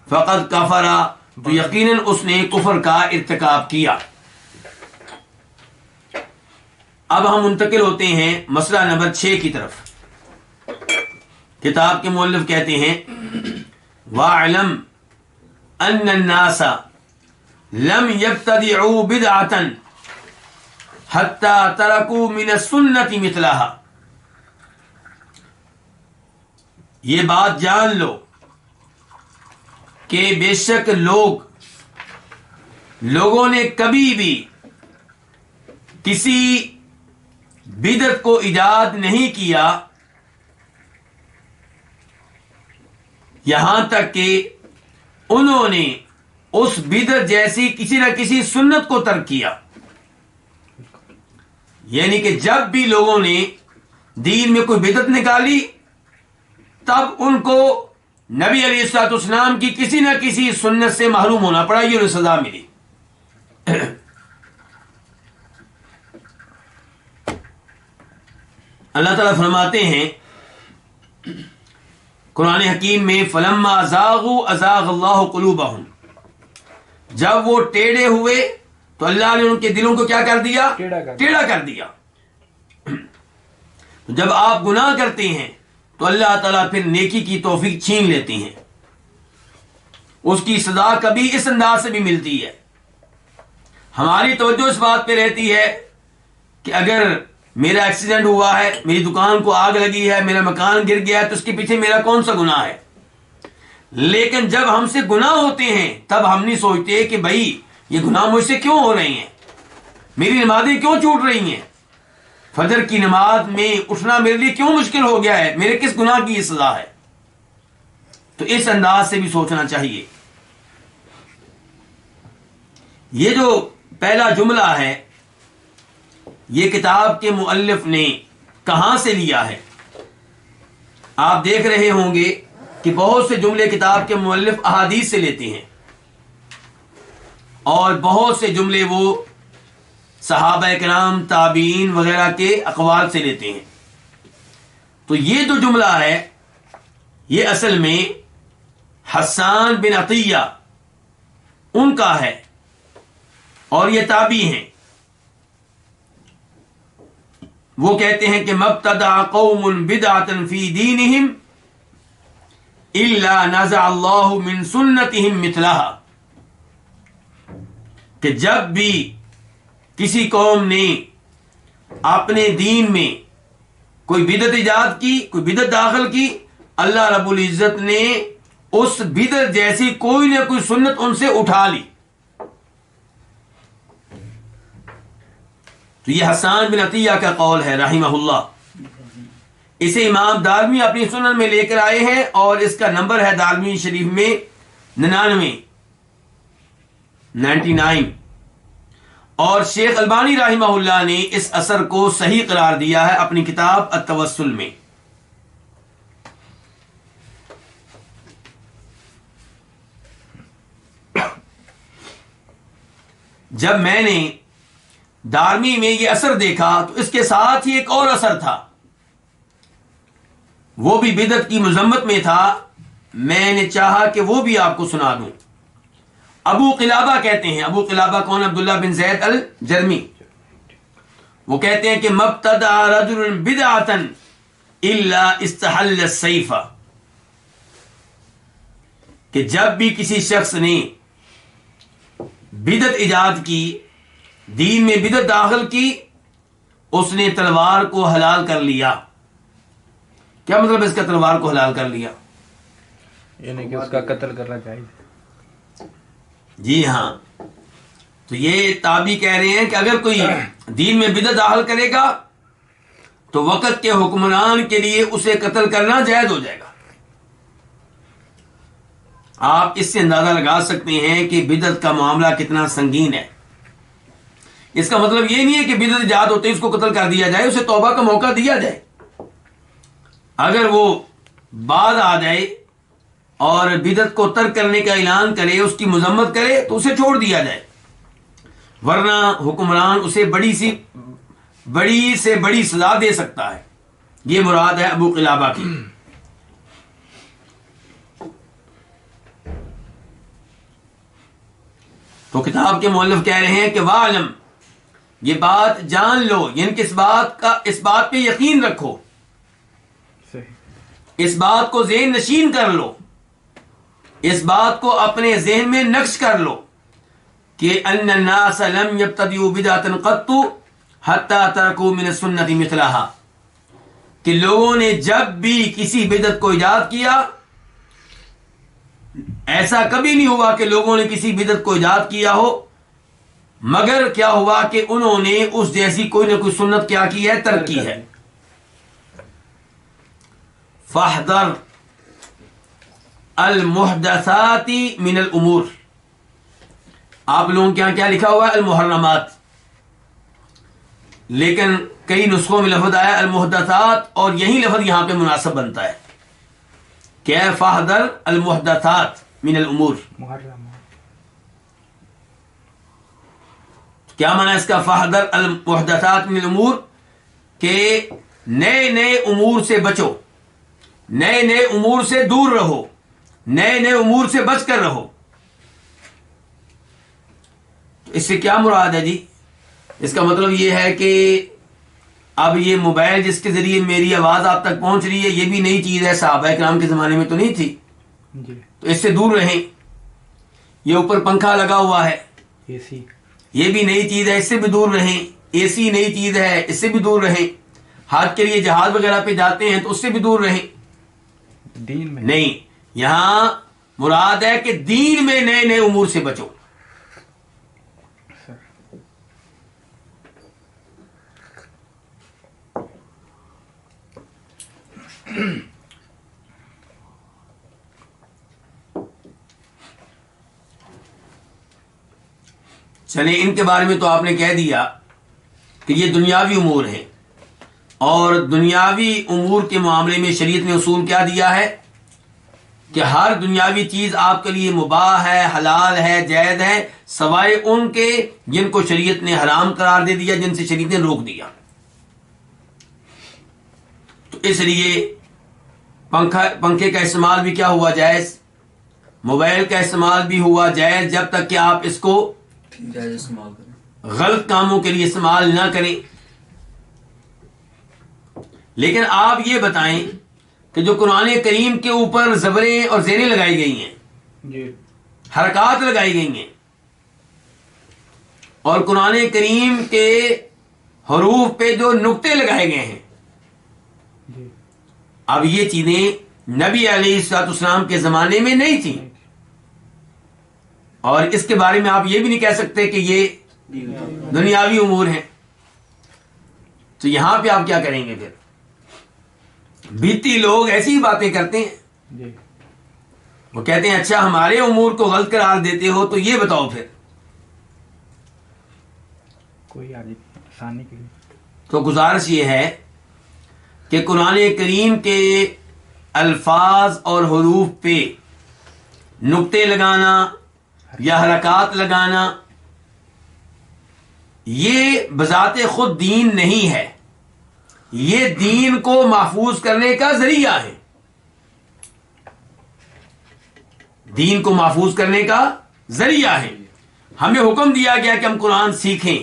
A: فقد کفر، تو یقیناً اس نے کفر کا ارتکاب کیا۔ اب ہم منتقل ہوتے ہیں مسئلہ نمبر 6 کی طرف۔ کتاب کے مؤلف کہتے ہیں وَاعْلَمْ أَنَّ النَّاسَ لَمْ يَبْتَدِعُوا بِدْعَةً حَتَّى تَرَكُوا مِنَ السُّنَّةِ مِثْلَهَا، یہ بات جان لو کہ بے شک لوگوں نے کبھی بھی کسی بدعت کو ایجاد نہیں کیا یہاں تک کہ انہوں نے اس بدعت جیسی کسی نہ کسی سنت کو ترک کیا۔ یعنی کہ جب بھی لوگوں نے دین میں کوئی بدعت نکالی تب ان کو نبی علیہ الصلوۃ والسلام کی کسی نہ کسی سنت سے محروم ہونا پڑا، یہ انہیں سزا ملی۔ اللہ تعالیٰ فرماتے ہیں قرآن حکیم میں فَلَمَّا زَاغُوا أَزَاغَ اللَّهُ قُلُوبَهُمْ، جب وہ ٹیڑھے ہوئے تو اللہ نے ان کے دلوں کو کیا کر دیا؟ ٹیڑھا کر دیا۔ جب آپ گناہ کرتے ہیں تو اللہ تعالیٰ پھر نیکی کی توفیق چھین لیتے ہیں، اس کی سزا کبھی اس انداز سے بھی ملتی ہے۔ ہماری توجہ اس بات پہ رہتی ہے کہ اگر میرا ایکسیڈنٹ ہوا ہے، میری دکان کو آگ لگی ہے، میرا مکان گر گیا ہے، تو اس کے پیچھے میرا کون سا گناہ ہے؟ لیکن جب ہم سے گناہ ہوتے ہیں تب ہم نہیں سوچتے کہ بھائی یہ گناہ مجھ سے کیوں ہو رہے ہیں، میری نمازیں کیوں چھوٹ رہی ہیں، فجر کی نماز میں اٹھنا میرے لیے کیوں مشکل ہو گیا ہے، میرے کس گناہ کی یہ سزا ہے۔ تو اس انداز سے بھی سوچنا چاہیے۔ یہ جو پہلا جملہ ہے یہ کتاب کے مؤلف نے کہاں سے لیا ہے؟ آپ دیکھ رہے ہوں گے کہ بہت سے جملے کتاب کے مؤلف احادیث سے لیتے ہیں اور بہت سے جملے وہ صحابہ کرام تابعین وغیرہ کے اقوال سے لیتے ہیں. تو یہ جو جملہ ہے یہ اصل میں حسان بن عطیہ ان کا ہے اور یہ تابعی ہیں. وہ کہتے ہیں کہ مبتدع قوم بدعة فی دینہم الا نزع اللہ من سنتہم مثلها، کہ جب بھی کسی قوم نے اپنے دین میں کوئی بدعت ایجاد کی، کوئی بدعت داخل کی، اللہ رب العزت نے اس بدعت جیسی کوئی نہ کوئی سنت ان سے اٹھا لی. تو یہ حسان بن عطیہ کا قول ہے رحمہ اللہ. اسے امام دارمی اپنی سنن میں لے کر آئے ہیں اور اس کا نمبر ہے دارمی شریف میں 99 اور شیخ البانی رحمہ اللہ نے اس اثر کو صحیح قرار دیا ہے اپنی کتاب التوسل میں. جب میں نے دارمی میں یہ اثر دیکھا تو اس کے ساتھ ہی ایک اور اثر تھا، وہ بھی بدعت کی مذمت میں تھا. میں نے چاہا کہ وہ بھی آپ کو سنا دوں. ابو قلابہ کہتے ہیں، ابو قلابہ کون؟ عبداللہ بن زید الجرمی. وہ کہتے ہیں کہ مبتدع رجل بدعۃ الا استحل السیف، کہ جب بھی کسی شخص نے بدعت ایجاد کی، دین میں بدعت داخل کی، اس نے تلوار کو حلال کر لیا. کیا مطلب ہے اس کا تلوار کو حلال کر لیا؟
B: یعنی کہ اس کا قتل کرنا چاہیے.
A: جی ہاں. تو یہ تابعی کہہ رہے ہیں کہ اگر کوئی دین میں بدعت داخل کرے گا تو وقت کے حکمران کے لیے اسے قتل کرنا جائز ہو جائے گا. آپ اس سے اندازہ لگا سکتے ہیں کہ بدعت کا معاملہ کتنا سنگین ہے. اس کا مطلب یہ نہیں ہے کہ بدعت ایجاد ہوتے ہی اس کو قتل کر دیا جائے، اسے توبہ کا موقع دیا جائے. اگر وہ بعد آ جائے اور بدعت کو ترک کرنے کا اعلان کرے، اس کی مذمت کرے تو اسے چھوڑ دیا جائے، ورنہ حکمران اسے بڑی سے بڑی سزا دے سکتا ہے. یہ مراد ہے ابو قلابہ کی. تو کتاب کے مؤلف کہہ رہے ہیں کہ وَعْلَمْ، یہ بات جان لو، یعنی کہ اس بات پہ یقین رکھو، اس بات کو ذہن نشین کر لو، اس بات کو اپنے ذہن میں نقش کر لو کہ ان الناس لم يبتدئوا بدعة قط حتى تركوا من السنة مثلها، کہ لوگوں نے جب بھی کسی بدعت کو ایجاد کیا، ایسا کبھی نہیں ہوا کہ لوگوں نے کسی بدعت کو ایجاد کیا ہو مگر کیا ہوا کہ انہوں نے اس جیسی کوئی نہ کوئی سنت کیا کی ہے، ترک کی ہے. فاحذر المحدثات من الامور، آپ لوگوں کے یہاں کیا لکھا ہوا ہے؟ المحرمات، لیکن کئی نسخوں میں لفظ آیا المحدثات اور یہی لفظ یہاں پہ مناسب بنتا ہے. کیا ہے؟ فاحذر المحدثات من الامور. کیا معنی اس کا؟ فاحذر المحدثات من الامور، کہ نئے امور سے بچو، نئے امور سے دور رہو، نئے امور سے بچ کر رہو. اس سے کیا مراد ہے جی؟ اس کا مطلب یہ ہے کہ اب یہ موبائل جس کے ذریعے میری آواز آپ تک پہنچ رہی ہے یہ بھی نئی چیز ہے، صحابہ کرام کے زمانے میں تو نہیں تھی. تو اس سے دور رہیں. یہ اوپر پنکھا لگا ہوا ہے،
B: اے سی،
A: یہ بھی نئی چیز ہے، اس سے بھی دور رہیں. اے سی نئی چیز ہے، اس سے بھی دور رہیں. حج کے لیے جہاز وغیرہ پہ جاتے ہیں تو اس سے بھی دور رہیں.
B: دین میں
A: نہیں، یہاں مراد ہے کہ دین میں نئے امور سے بچو. چلیں ان کے بارے میں تو آپ نے کہہ دیا کہ یہ دنیاوی امور ہیں، اور دنیاوی امور کے معاملے میں شریعت نے اصول کیا دیا ہے کہ ہر دنیاوی چیز آپ کے لیے مباح ہے، حلال ہے، جائز ہے، سوائے ان کے جن کو شریعت نے حرام قرار دے دیا، جن سے شریعت نے روک دیا۔ تو اس لیے پنکھے کا استعمال بھی کیا ہوا جائز، موبائل کا استعمال بھی ہوا جائز، جب تک کہ آپ اس کو
C: جائز استعمال کریں،
A: غلط کاموں کے لیے استعمال نہ کریں۔ لیکن آپ یہ بتائیں کہ جو قرآن کریم کے اوپر زبریں اور زیریں لگائی گئی ہیں،
B: جی
A: حرکات لگائی گئی ہیں، اور قرآن کریم کے حروف پہ جو نقطے لگائے گئے ہیں،
B: جی
A: اب یہ چیزیں نبی علیہ الصلوۃ والسلام کے زمانے میں نہیں تھیں، اور اس کے بارے میں آپ یہ بھی نہیں کہہ سکتے کہ یہ دنیاوی امور ہیں۔ تو یہاں پہ آپ کیا کریں گے؟ پھر بیتی لوگ ایسی ہی باتیں کرتے ہیں،
B: جی
A: وہ کہتے ہیں اچھا ہمارے امور کو غلط قرار دیتے ہو تو یہ بتاؤ پھر۔
B: کوئی آسانی کے لیے
A: تو گزارش یہ ہے کہ قرآن کریم کے الفاظ اور حروف پہ نقطے لگانا یا حرکات لگانا یہ بذات خود دین نہیں ہے، یہ دین کو محفوظ کرنے کا ذریعہ ہے، دین کو محفوظ کرنے کا ذریعہ ہے۔ ہمیں حکم دیا گیا کہ ہم قرآن سیکھیں،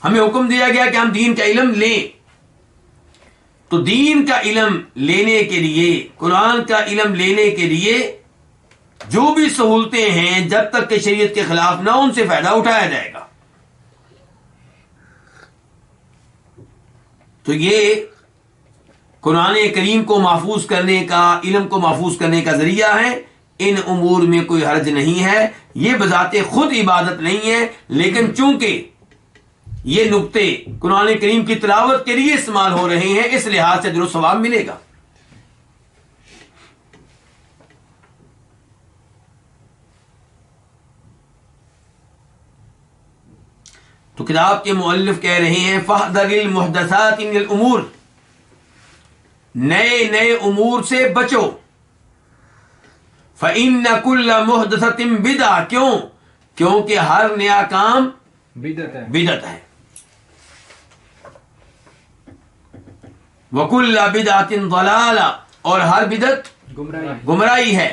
A: ہمیں حکم دیا گیا کہ ہم دین کا علم لیں، تو دین کا علم لینے کے لیے، قرآن کا علم لینے کے لیے جو بھی سہولتیں ہیں، جب تک کہ شریعت کے خلاف نہ ان سے فائدہ اٹھایا جائے گا۔ تو یہ قرآن کریم کو محفوظ کرنے کا، علم کو محفوظ کرنے کا ذریعہ ہے، ان امور میں کوئی حرج نہیں ہے، یہ بذات خود عبادت نہیں ہے، لیکن چونکہ یہ نقطے قرآن کریم کی تلاوت کے لیے استعمال ہو رہے ہیں، اس لحاظ سے اجر و ثواب ملے گا۔ تو کتاب کے مؤلف کہہ رہے ہیں فَاحْذَرِ الْمُحْدَثَاتِ مِنَ الْأُمُورِ، نئے نئے امور سے بچو۔ فَإِنَّ كُلَّ مُحْدَثَةٍ بِدْعَةٌ، کیونکہ ہر نیا کام
B: بدعت ہے،
A: بدعت ہے۔ وَكُلَّ بِدْعَةٍ ضَلَالَةٌ، اور ہر بدعت گمراہی ہے۔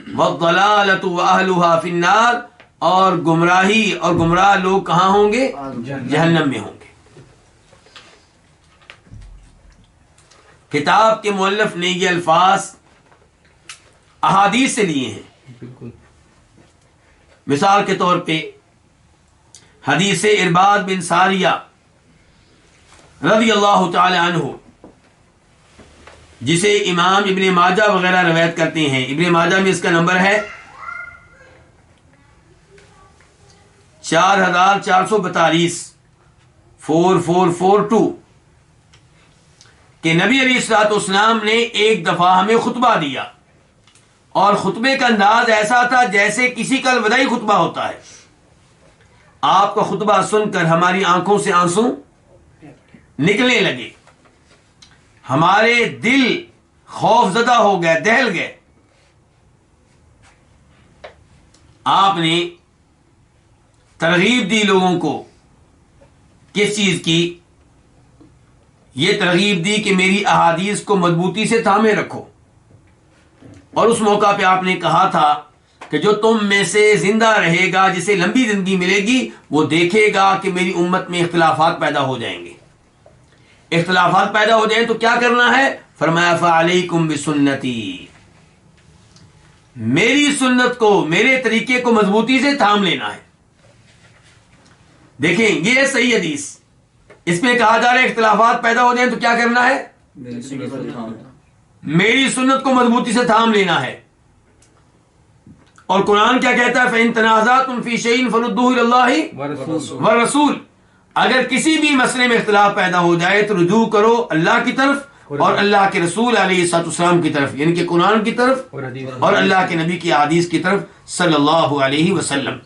A: وَالضَّلَالَةُ وَأَهْلُهَا فِي النَّارِ، اور گمراہی اور گمراہ لوگ کہاں ہوں گے؟ جہنم میں ہوں گے۔ کتاب کے مؤلف نے یہ الفاظ احادیث سے لیے ہیں۔
B: بالکل
A: مثال کے طور پہ حدیث ارباد بن ساریہ رضی اللہ تعالی عنہ، جسے امام ابن ماجہ وغیرہ روایت کرتے ہیں، ابن ماجہ میں اس کا نمبر ہے 4442 4442، کہ نبی علیہ الصلوۃ والسلام نے ایک دفعہ ہمیں خطبہ دیا، اور خطبے کا انداز ایسا تھا جیسے کسی کا الوداعی خطبہ ہوتا ہے۔ آپ کا خطبہ سن کر ہماری آنکھوں سے آنسو نکلنے لگے، ہمارے دل خوف زدہ ہو گئے، دہل گئے۔ آپ نے ترغیب دی لوگوں کو، کس چیز کی؟ یہ ترغیب دی کہ میری احادیث کو مضبوطی سے تھامے رکھو، اور اس موقع پہ آپ نے کہا تھا کہ جو تم میں سے زندہ رہے گا، جسے لمبی زندگی ملے گی، وہ دیکھے گا کہ میری امت میں اختلافات پیدا ہو جائیں گے۔ اختلافات پیدا ہو جائیں تو کیا کرنا ہے؟ فرمایا فعلیکم بسنتی، میری سنت کو، میرے طریقے کو مضبوطی سے تھام لینا ہے۔ دیکھیں یہ ہے صحیح حدیث، اس میں کہا جا رہا ہے اختلافات پیدا ہو جائیں تو کیا کرنا ہے؟ میری سنت کو مضبوطی سے تھام لینا ہے۔ اور قرآن کیا کہتا ہے؟ فَإِن تَنَازَعْتُمْ فِي شَيْءٍ فَرُدُّوهُ إِلَى اللَّهِ وَالرَّسُولِ، اگر کسی بھی مسئلے میں اختلاف پیدا ہو جائے تو رجوع کرو اللہ کی طرف اور اللہ کے رسول علیہ الصلوۃ والسلام کی طرف، یعنی کہ قرآن کی طرف اور اللہ کے نبی کی احادیث کی طرف صلی اللہ علیہ وسلم۔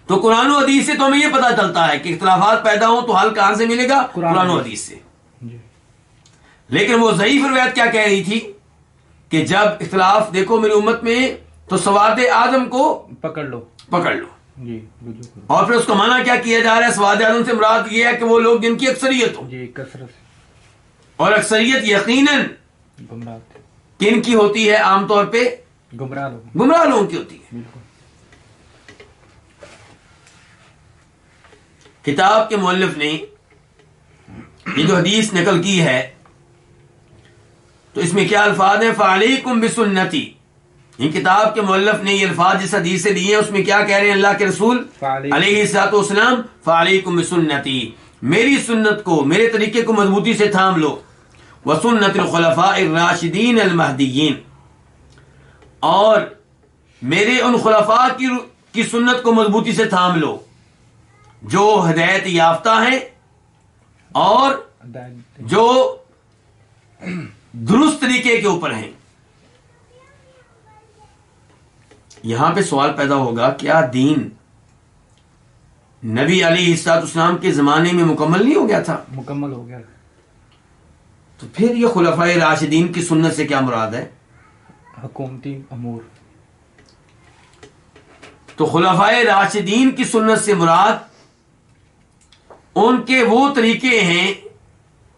A: تو قرآن و حدیث سے تو ہمیں یہ پتہ چلتا ہے کہ اختلافات پیدا ہوں تو حل کہاں سے ملے گا؟ قرآن و حدیث سے. لیکن وہ ضعیف روایت کیا کہہ رہی تھی کہ جب اختلاف دیکھو میری امت میں تو سواد اعظم کو
B: پکڑ لو جی،
A: اور پھر اس کا معنی کیا کیا جا رہا ہے؟ سواد اعظم سے مراد یہ ہے کہ وہ لوگ جن کی اکثریت ہو
B: جی، کثرت سے.
A: اور اکثریت یقیناً
B: گمراہ
A: کن کی ہوتی ہے؟ عام طور پہ
B: گمراہ
A: لوگوں کی ہوتی ہے.
B: بالکل.
A: کتاب کے مؤلف نے یہ جو حدیث نقل کی ہے تو اس میں کیا الفاظ ہیں؟ فعلیکم بسنتی. ان کتاب کے مؤلف نے یہ الفاظ جس حدیث سے لیے ہیں اس میں کیا کہہ رہے ہیں اللہ کے رسول علیہ الصلوۃ والسلام؟ فعلیکم بسنتی، میری سنت کو، میرے طریقے کو مضبوطی سے تھام لو. وسنت الخلفاء الراشدین المہدیین، اور میرے ان خلفاء کی سنت کو مضبوطی سے تھام لو جو ہدایت یافتہ ہیں اور جو درست طریقے کے اوپر ہیں. یہاں پہ سوال پیدا ہوگا، کیا دین نبی علیہ الصلوۃ والسلام کے زمانے میں مکمل نہیں ہو گیا تھا؟
B: مکمل ہو گیا.
A: تو پھر یہ خلفائے راشدین کی سنت سے کیا مراد ہے؟
B: حکومتی امور.
A: تو خلفائے راشدین کی سنت سے مراد ان کے وہ طریقے ہیں،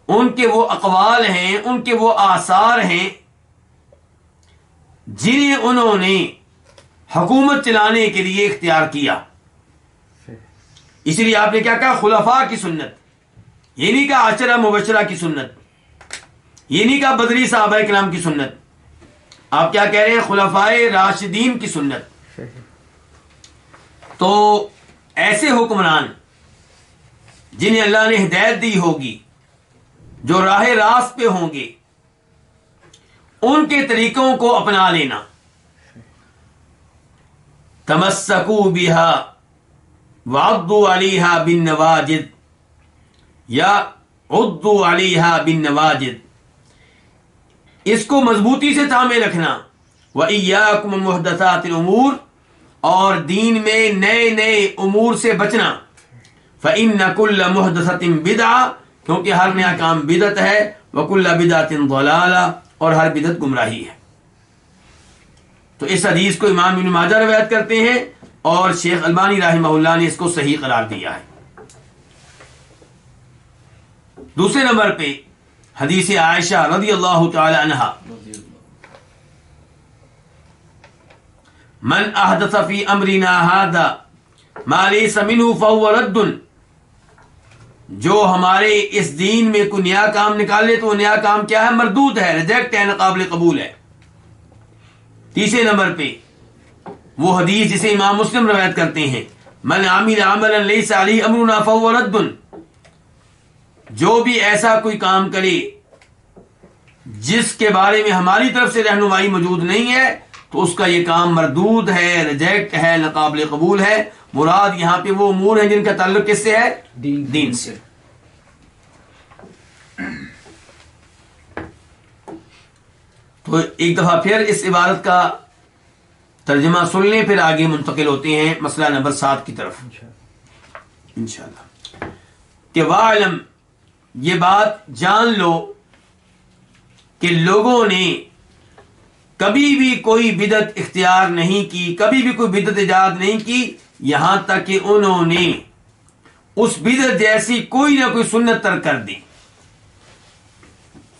A: ان کے وہ اقوال ہیں، ان کے وہ آثار ہیں جنہیں انہوں نے حکومت چلانے کے لیے اختیار کیا. اس لیے آپ نے کیا کہا؟ خلفاء کی سنت. یہ نہیں کہا عشرہ مبشرہ کی سنت، یہ نہیں کہا بدری صحابہ کرام کی سنت. آپ کیا کہہ رہے ہیں؟ خلفائے راشدین کی سنت. تو ایسے حکمران جنہیں اللہ نے ہدایت دی ہوگی، جو راہ راست پہ ہوں گے، ان کے طریقوں کو اپنا لینا. تمسکوا بها وعضوا علیہا بالنواجد یا عضوا علیہا بالنواجد، اس کو مضبوطی سے تھامے رکھنا. وإیاکم محدثات الامور، اور دین میں نئے نئے امور سے بچنا. فإن كل محدثة بدعہ، کیونکہ ہر نیا کام بدعت ہے. وكل بدعة ضلالہ، اور ہر بدعت گمراہی ہے. تو اس حدیث کو امام ابن ماجہ روایت کرتے ہیں اور شیخ البانی رحمہ اللہ نے اس کو صحیح قرار دیا ہے. دوسرے نمبر پہ حدیث عائشہ رضی اللہ تعالی عنہا، من احدث فی امرنا ھذا ما لیس منہ فہو رد، جو ہمارے اس دین میں کوئی نیا کام نکالے تو وہ نیا کام کیا ہے؟ مردود ہے، ریجیکٹ ہے، ناقابل قبول ہے. تیسرے نمبر پہ وہ حدیث جسے امام مسلم روایت کرتے ہیں، من عمل عملا لیس علیہ امرنا فہو رد، جو بھی ایسا کوئی کام کرے جس کے بارے میں ہماری طرف سے رہنمائی موجود نہیں ہے تو اس کا یہ کام مردود ہے، ریجیکٹ ہے، ناقابل قبول ہے. مراد یہاں پہ وہ امور ہیں جن کا تعلق کس سے ہے؟ دین سے. تو ایک دفعہ پھر اس عبارت کا ترجمہ سن لیں، پھر آگے منتقل ہوتے ہیں مسئلہ نمبر 7 کی طرف انشاءاللہ. کہ وَاعْلَمْ، یہ بات جان لو کہ لوگوں نے کبھی بھی کوئی بدعت اختیار نہیں کی، کبھی بھی کوئی بدعت ایجاد نہیں کی، یہاں تک کہ انہوں نے اس بدعت جیسی کوئی نہ کوئی سنت ترک کر دی.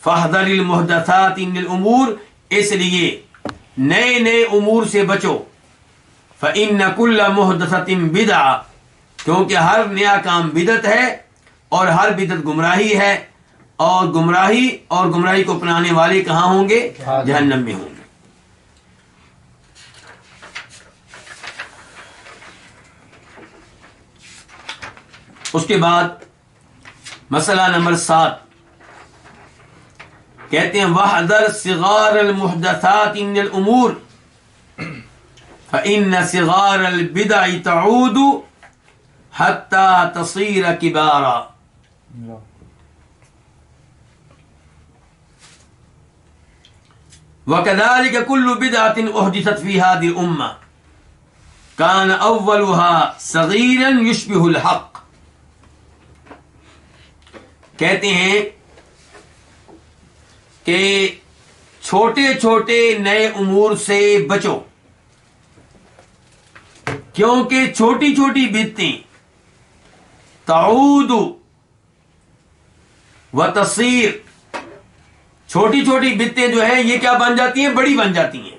A: فاحذر المحدثات من الامور، اس لیے نئے نئے امور سے بچو. فإن كل محدثة بدعہ، کیونکہ ہر نیا کام بدعت ہے اور ہر بدعت گمراہی ہے، اور گمراہی کو اپنانے والے کہاں ہوں گے؟ جہنم میں ہوں گے. اس کے بعد مسئلہ نمبر 7 کہتے ہیں وَاحْذَرْ صِغَارَ الْمُحْدَثَاتِ مِنَ الْأُمُورِ فَإِنَّ صِغَارَ الْبِدَعِ تَعُودُ حَتَّى تَصِيرَ كِبَارًا. وَكَذَلِكَ كُلُّ بِدْعَةٍ أُحْدِثَتْ فِي هَذِهِ الْأُمَّةِ، کان اولها صغیرا یشبہ الحق. کہتے ہیں کہ چھوٹے چھوٹے نئے امور سے بچو، کیونکہ چھوٹی چھوٹی بدعتیں تعود و تصیر، چھوٹی چھوٹی بدعتیں جو ہیں یہ کیا بن جاتی ہیں؟ بڑی بن جاتی ہیں.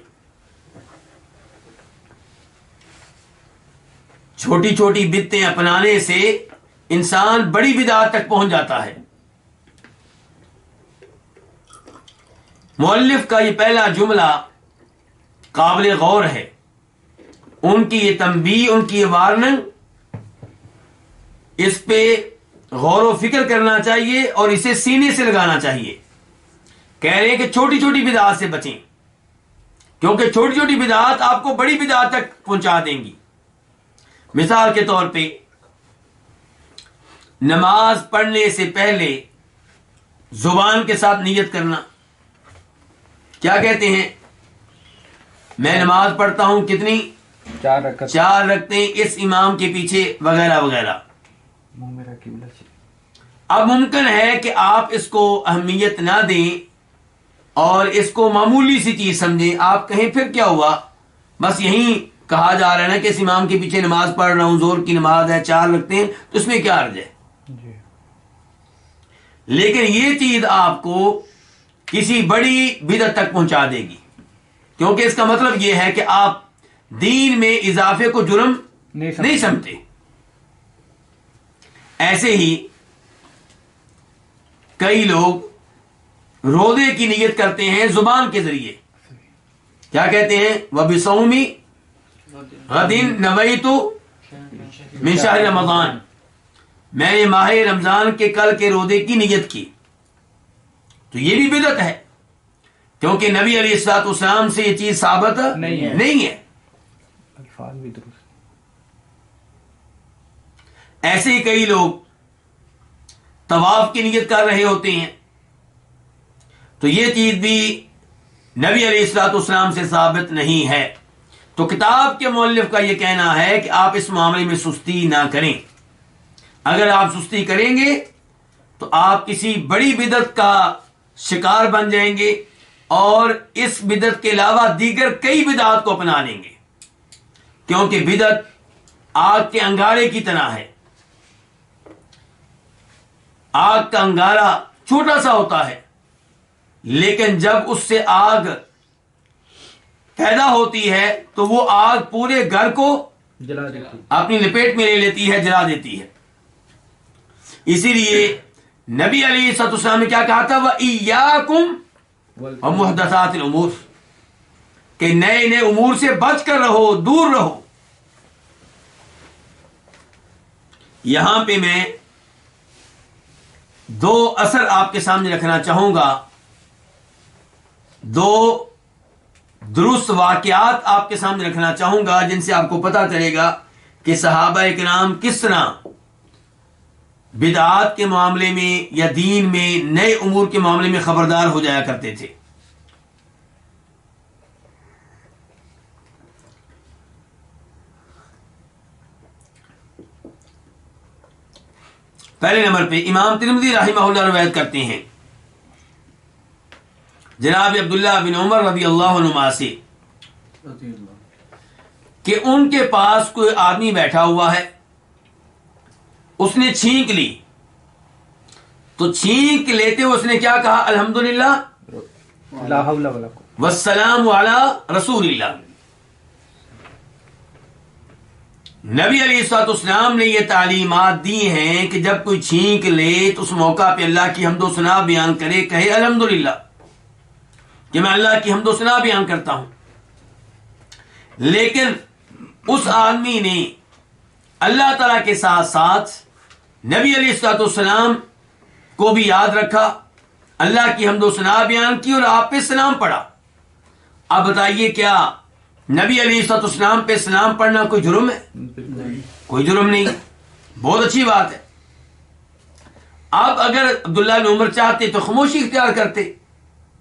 A: چھوٹی چھوٹی بدعتیں اپنانے سے انسان بڑی بدعت تک پہنچ جاتا ہے. مؤلف کا یہ پہلا جملہ قابل غور ہے. ان کی یہ تنبیہ، ان کی یہ وارننگ، اس پہ غور و فکر کرنا چاہیے اور اسے سینے سے لگانا چاہیے. کہہ رہے ہیں کہ چھوٹی چھوٹی بدعات سے بچیں، کیونکہ چھوٹی چھوٹی بدعات آپ کو بڑی بدعات تک پہنچا دیں گی. مثال کے طور پہ نماز پڑھنے سے پہلے زبان کے ساتھ نیت کرنا. کیا کہتے ہیں؟ میں نماز پڑھتا ہوں کتنی؟ 4 رکعتیں اس امام کے پیچھے، وغیرہ وغیرہ. اب ممکن ہے کہ آپ اس کو اہمیت نہ دیں اور اس کو معمولی سی چیز سمجھیں. آپ کہیں پھر کیا ہوا، بس یہیں کہا جا رہا ہے نا کہ اس امام کے پیچھے نماز پڑھ رہا ہوں، زور کی نماز ہے، 4 رکعتیں، تو اس میں کیا عرض ہے؟ لیکن یہ چیز آپ کو کسی بڑی بدعت تک پہنچا دے گی، کیونکہ اس کا مطلب یہ ہے کہ آپ دین میں اضافے کو جرم نہیں سمجھتے. ایسے ہی کئی لوگ روزے کی نیت کرتے ہیں زبان کے ذریعے. کیا کہتے ہیں؟ وَبِصَوْمِ غَدٍ نَوَيْتُ مِنْ شَهْرِ رمضان، میں نے ماہ رمضان کے کل کے روزے کی نیت کی. تو یہ بھی بدعت ہے، کیونکہ نبی علیہ الصلوۃ والسلام سے یہ چیز ثابت نہیں ہے.
B: الفاظ بھی درست.
A: ایسے ہی کئی لوگ طواف کی نیت کر رہے ہوتے ہیں، تو یہ چیز بھی نبی علیہ الصلوۃ والسلام سے ثابت نہیں ہے. تو کتاب کے مؤلف کا یہ کہنا ہے کہ آپ اس معاملے میں سستی نہ کریں. اگر آپ سستی کریں گے تو آپ کسی بڑی بدعت کا شکار بن جائیں گے اور اس بدعت کے علاوہ دیگر کئی بدعات کو اپنا لیں گے، کیونکہ بدعت آگ کے انگارے کی طرح ہے. آگ کا انگارہ چھوٹا سا ہوتا ہے، لیکن جب اس سے آگ پیدا ہوتی ہے تو وہ آگ پورے گھر کو
B: جلا دیتی،
A: اپنی لپیٹ میں لے لیتی ہے، جلا دیتی ہے. اسی لیے نبی علیہ الصلوۃ والسلام نے کیا کہا تھا؟ وَإِيَّاكُمْ وَمُحْدَثَاتِ الْأُمُورِ، کہ نئے نئے امور سے بچ کر رہو، دور رہو. یہاں پہ میں 2 اثر آپ کے سامنے رکھنا چاہوں گا، 2 درست واقعات آپ کے سامنے رکھنا چاہوں گا، جن سے آپ کو پتہ چلے گا کہ صحابہ کرام کس طرح بدعات کے معاملے میں یا دین میں نئے امور کے معاملے میں خبردار ہو جایا کرتے تھے. پہلے نمبر پہ امام ترمذی رحمہ اللہ روایت کرتے ہیں جناب عبداللہ بن عمر رضی اللہ عنہما سے کہ ان کے پاس کوئی آدمی بیٹھا ہوا ہے، اس نے چھینک لی، تو چھینک لیتے ہوئے اس نے کیا کہا؟ الحمدللہ
B: لا حول ولا قوة
A: والسلام علی رسول اللہ. نبی علیہ الصلوۃ والسلام نے یہ تعلیمات دی ہیں کہ جب کوئی چھینک لے تو اس موقع پہ اللہ کی حمد و ثنا بیان کرے، کہے الحمدللہ کہ میں اللہ کی حمد و ثنا بیان کرتا ہوں. لیکن اس آدمی نے اللہ تعالیٰ کے ساتھ ساتھ نبی علیہ الصلوۃ والسلام کو بھی یاد رکھا، اللہ کی حمد و ثنا بیان کی اور آپ پہ سلام پڑھا. اب بتائیے کیا نبی علیہ الصلوۃ والسلام پہ سلام پڑھنا کوئی جرم ہے؟ کوئی جرم نہیں. بہت اچھی بات ہے. اب اگر عبداللہ بن عمر چاہتے تو خاموشی اختیار کرتے،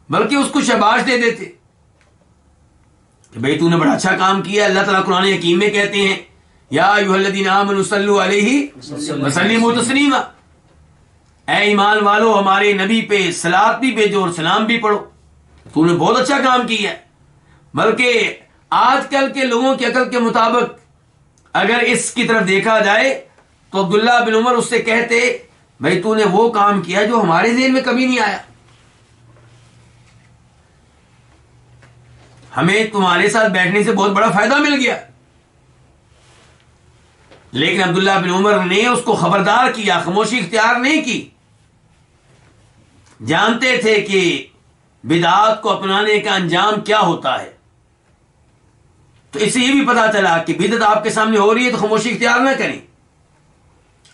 A: بلکہ اس کو شاباش دے دیتے، کہ بھئی تو نے بڑا اچھا کام کیا. اللہ تعالیٰ قرآن حکیم میں کہتے ہیں یا ایھا الذین آمنوا صلوا علیہ وسلموا تسلیما، اے ایمان والو ہمارے نبی پہ صلاۃ بھی بھیجو اور سلام بھی پڑھو. تو نے بہت اچھا کام کیا ہے. بلکہ آج کل کے لوگوں کی عقل کے مطابق اگر اس کی طرف دیکھا جائے تو عبداللہ بن عمر اس سے کہتے بھئی تو نے وہ کام کیا جو ہمارے ذہن میں کبھی نہیں آیا، ہمیں تمہارے ساتھ بیٹھنے سے بہت بڑا فائدہ مل گیا. لیکن عبداللہ بن عمر نے اس کو خبردار کیا، خاموشی اختیار نہیں کی. جانتے تھے کہ بدعات کو اپنانے کا انجام کیا ہوتا ہے. تو اس سے یہ بھی پتا چلا کہ بدعت آپ کے سامنے ہو رہی ہے تو خاموشی اختیار نہ کریں،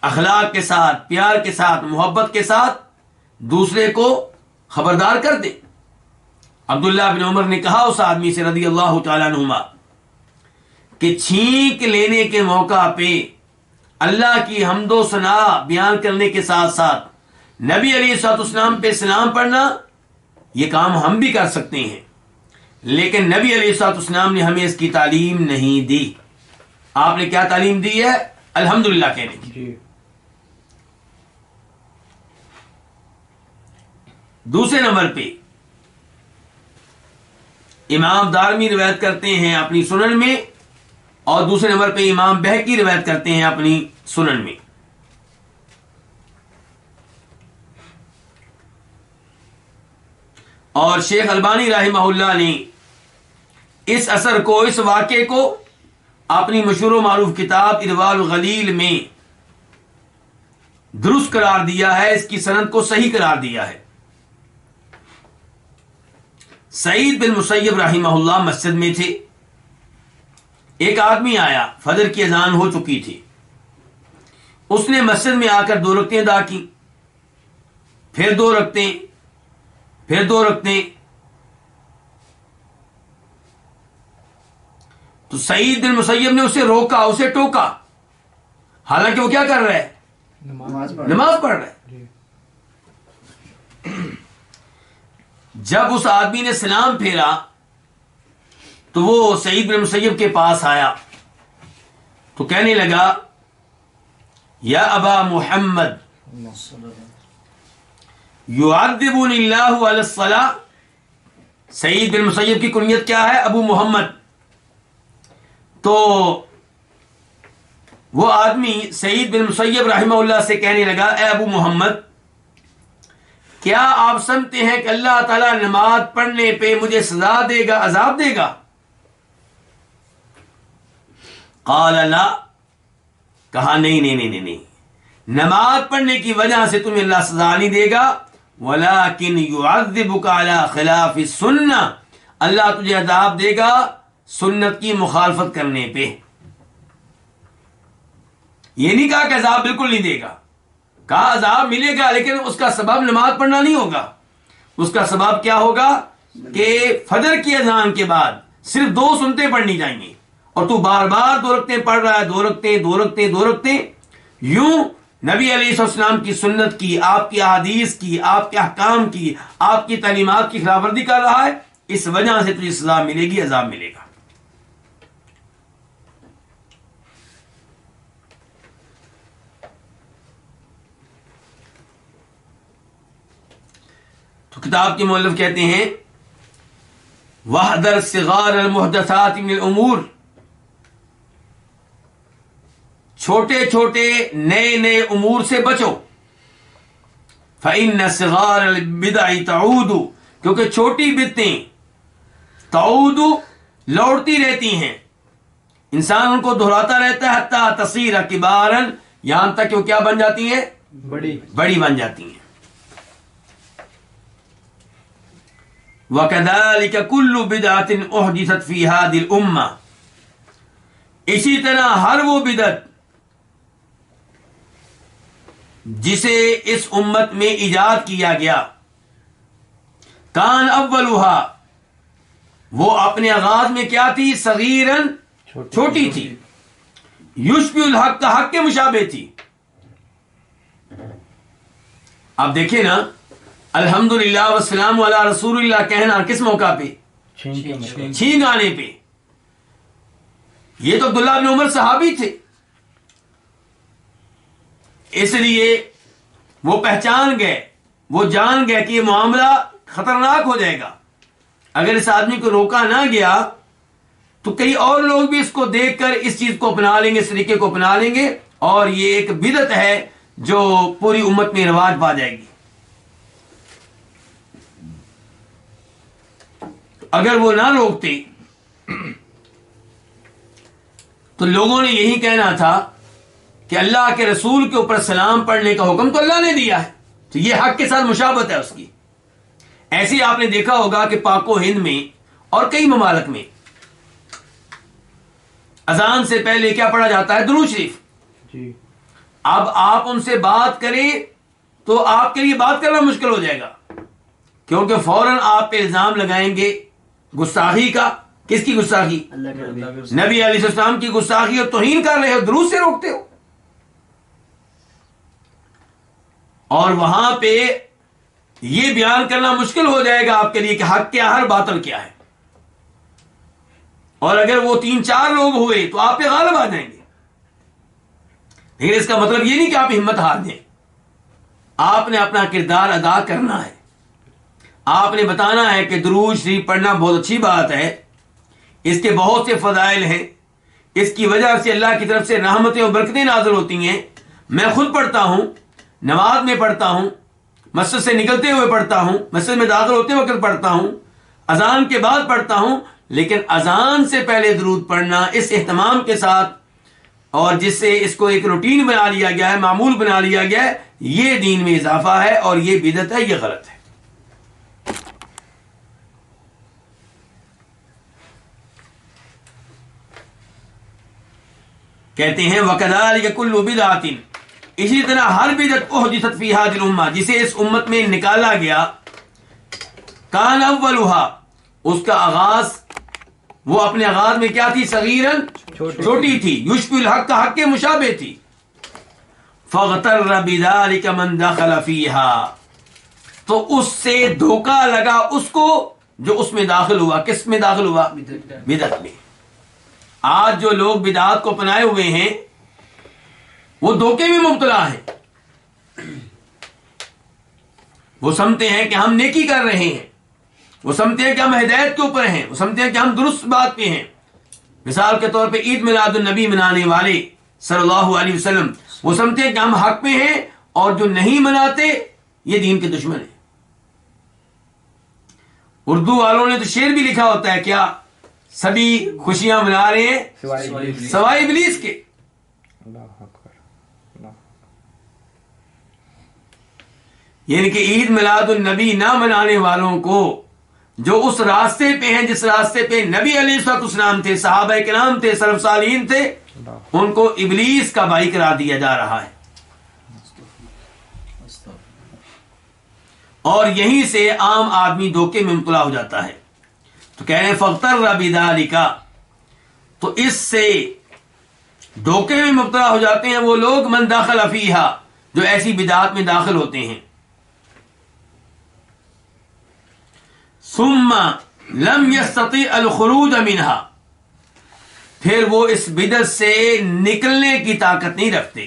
A: اخلاق کے ساتھ، پیار کے ساتھ، محبت کے ساتھ دوسرے کو خبردار کر دیں. عبداللہ بن عمر نے کہا اس آدمی سے رضی اللہ تعالیٰ عنہما کہ چھینک لینے کے موقع پہ اللہ کی حمد و ثنا بیان کرنے کے ساتھ ساتھ نبی علیہ الصلوۃ والسلام پہ سلام پڑھنا یہ کام ہم بھی کر سکتے ہیں، لیکن نبی علیہ الصلوۃ والسلام نے ہمیں اس کی تعلیم نہیں دی. آپ نے کیا تعلیم دی ہے؟ الحمدللہ کہنے کی.
B: جی.
A: دوسرے نمبر پہ امام دارمی روایت کرتے ہیں اپنی سنن میں، اور دوسرے نمبر پہ امام بہقی روایت کرتے ہیں اپنی سنن میں. اور شیخ البانی رحمہ اللہ نے اس اثر کو، اس واقعے کو اپنی مشہور و معروف کتاب ارواء الغلیل میں درست قرار دیا ہے، اس کی سند کو صحیح قرار دیا ہے. سعید بن مسیب رحمہ اللہ مسجد میں تھے. ایک آدمی آیا، فجر کی اذان ہو چکی تھی. اس نے مسجد میں آ کر 2 رکعتیں ادا کی، پھر 2 رکعتیں، پھر 2 رکعتیں. تو سعید بن مسیب نے اسے روکا، اسے ٹوکا، حالانکہ وہ کیا کر رہا ہے؟ نماز پڑھ رہا ہے.
B: جی.
A: جب اس آدمی نے سلام پھیرا تو وہ سعید بن مسیب کے پاس آیا تو کہنے لگا یا ابا محمد یعذبنی اللہ علی الصلاۃ. سعید بن مسیب کی کنیت کیا ہے؟ ابو محمد. تو وہ آدمی سعید بن مسیب رحمہ اللہ سے کہنے لگا اے ابو محمد، کیا آپ سمجھتے ہیں کہ اللہ تعالیٰ نماز پڑھنے پہ مجھے سزا دے گا، عذاب دے گا؟ قال لا، کہا نہیں، نماز پڑھنے کی وجہ سے تمہیں اللہ سزا نہیں دے گا، ولکن یعذبک علی خلاف السنہ، اللہ تجھے عذاب دے گا سنت کی مخالفت کرنے پہ. یہ نہیں کہا کہ عذاب بالکل نہیں دے گا، کہا عذاب ملے گا لیکن اس کا سبب نماز پڑھنا نہیں ہوگا. اس کا سبب کیا ہوگا کہ فجر کی اذان کے بعد صرف 2 سنتیں پڑھنی جائیں گی اور تو بار بار 2 رکعتیں پڑھ رہا ہے، 2 رکعتیں. یوں نبی علیہ السلام کی سنت کی، آپ کی احادیث کی، آپ کے احکام کی، آپ کی تعلیمات کی خلاف ورزی کر رہا ہے. اس وجہ سے تجھے سزا ملے گی، عذاب ملے گا. تو کتاب کے مؤلف کہتے ہیں وَاحْذَرْ صِغَارَ الْمُحْدَثَاتِ مِنَ الْأُمُورِ، چھوٹے چھوٹے نئے امور سے بچو. فَإِنَّ صِغَارَ الْبِدْعِ تَعُودُ، کیونکہ چھوٹی بدعتیں تعود لوٹتی رہتی ہیں، انسان ان کو دہراتا رہتا ہے، حتیٰ تصیر کبارا، یہاں تک کہ وہ کیا بن جاتی ہیں؟ بڑی بن جاتی ہیں. وَكَذَلِكَ كُلُّ بِدْعَةٍ أُحْدِثَتْ فِي هَذِهِ الْأُمَّةِ، اسی طرح ہر وہ بدعت جسے اس امت میں ایجاد کیا گیا، کان اولها، وہ اپنے آغاز میں کیا تھی؟ صغیراً، چھوٹی تھی، یشبہ الحق، حق کے مشابہ تھی. آپ دیکھیں نا، الحمدللہ والسلام علی رسول اللہ کہنا کس موقع پہ؟ چھینک آنے پہ. یہ تو عبداللہ بن عمر صحابی تھے، اس لیے وہ پہچان گئے، وہ جان گئے کہ یہ معاملہ خطرناک ہو جائے گا، اگر اس آدمی کو روکا نہ گیا تو کئی اور لوگ بھی اس کو دیکھ کر اس چیز کو اپنا لیں گے، اس طریقے کو اپنا لیں گے، اور یہ ایک بدعت ہے جو پوری امت میں رواج پا جائے گی۔ اگر وہ نہ روکتے تو لوگوں نے یہی کہنا تھا کہ اللہ کے رسول کے اوپر سلام پڑھنے کا حکم تو اللہ نے دیا ہے، تو یہ حق کے ساتھ مشابہت ہے اس کی۔ ایسے ہی آپ نے دیکھا ہوگا کہ پاک و ہند میں اور کئی ممالک میں اذان سے پہلے کیا پڑھا جاتا ہے؟ درود شریف۔
B: جی
A: اب آپ ان سے بات کریں تو آپ کے لیے بات کرنا مشکل ہو جائے گا، کیونکہ فوراً آپ پہ الزام لگائیں گے گستاخی کا۔ کس کی گستاخی؟ نبی علیہ السلام کی گستاخی اور توہین کر رہے ہو، درود سے روکتے ہو۔ اور وہاں پہ یہ بیان کرنا مشکل ہو جائے گا آپ کے لیے کہ حق کیا ہے اور باطل کیا ہے، اور اگر وہ 3-4 لوگ ہوئے تو آپ پہ غالب آ جائیں گے۔ لیکن اس کا مطلب یہ نہیں کہ آپ ہمت ہار دیں، آپ نے اپنا کردار ادا کرنا ہے، آپ نے بتانا ہے کہ درود شریف پڑھنا بہت اچھی بات ہے، اس کے بہت سے فضائل ہیں، اس کی وجہ سے اللہ کی طرف سے رحمتیں اور برکتیں نازل ہوتی ہیں۔ میں خود پڑھتا ہوں، نماز میں پڑھتا ہوں، مسجد سے نکلتے ہوئے پڑھتا ہوں، مسجد میں داخل ہوتے وقت پڑھتا ہوں، اذان کے بعد پڑھتا ہوں، لیکن اذان سے پہلے درود پڑھنا اس اہتمام کے ساتھ اور جس سے اس کو ایک روٹین بنا لیا گیا ہے، معمول بنا لیا گیا ہے، یہ دین میں اضافہ ہے اور یہ بدعت ہے، یہ غلط ہے۔ کہتے ہیں وَكَذَلِكَ كُلُّ بِدْعَةٍ، اسی طرح ہر بدعت احدثت فی هذه الامہ، جسے اس امت میں نکالا گیا، کان اولها، اس کا آغاز، وہ اپنے آغاز میں کیا تھی؟ صغیراً، چھوٹی تھی، یشبہ الحق، کا حق کے مشابہ تھی، فاغتر بذلك من دخل فیها، تو اس سے دھوکہ لگا اس کو جو اس میں داخل ہوا۔ کس میں داخل ہوا؟ بدعت میں۔ آج جو لوگ بدعات کو اپنائے ہوئے ہیں وہ دھوکے میں مبتلا ہیں، وہ سمجھتے ہیں کہ ہم نیکی کر رہے ہیں، وہ سمجھتے ہیں کہ ہم ہدایت کے اوپر ہیں، وہ سمجھتے ہیں کہ ہم درست بات پہ ہیں۔ مثال کے طور پہ عید میلاد النبی منانے والے صلی اللہ علیہ وسلم، وہ سمجھتے ہیں کہ ہم حق پہ ہیں، اور جو نہیں مناتے یہ دین کے دشمن ہیں۔ اردو والوں نے تو شعر بھی لکھا ہوتا ہے، کیا؟ سبھی خوشیاں منا رہے ہیں سوائے ابلیس کے۔
B: اللہ اکبر، اللہ۔
A: یعنی کہ عید میلاد النبی نہ منانے والوں کو، جو اس راستے پہ ہیں جس راستے پہ نبی علیہ السلام تھے، صحابہ کرام تھے، سلف صالحین تھے، ان کو ابلیس کا بھائی قرار دیا جا رہا ہے۔ اور یہیں سے عام آدمی دھوکے میں مبتلا ہو جاتا ہے۔ تو کہہ رہے ہیں فاغتر بذلک، تو اس سے دھوکے میں مبتلا ہو جاتے ہیں وہ لوگ، من دخل فیہا، جو ایسی بدعات میں داخل ہوتے ہیں، ثم لم یستطیع الخروج منہا، پھر وہ اس بدعت سے نکلنے کی طاقت نہیں رکھتے۔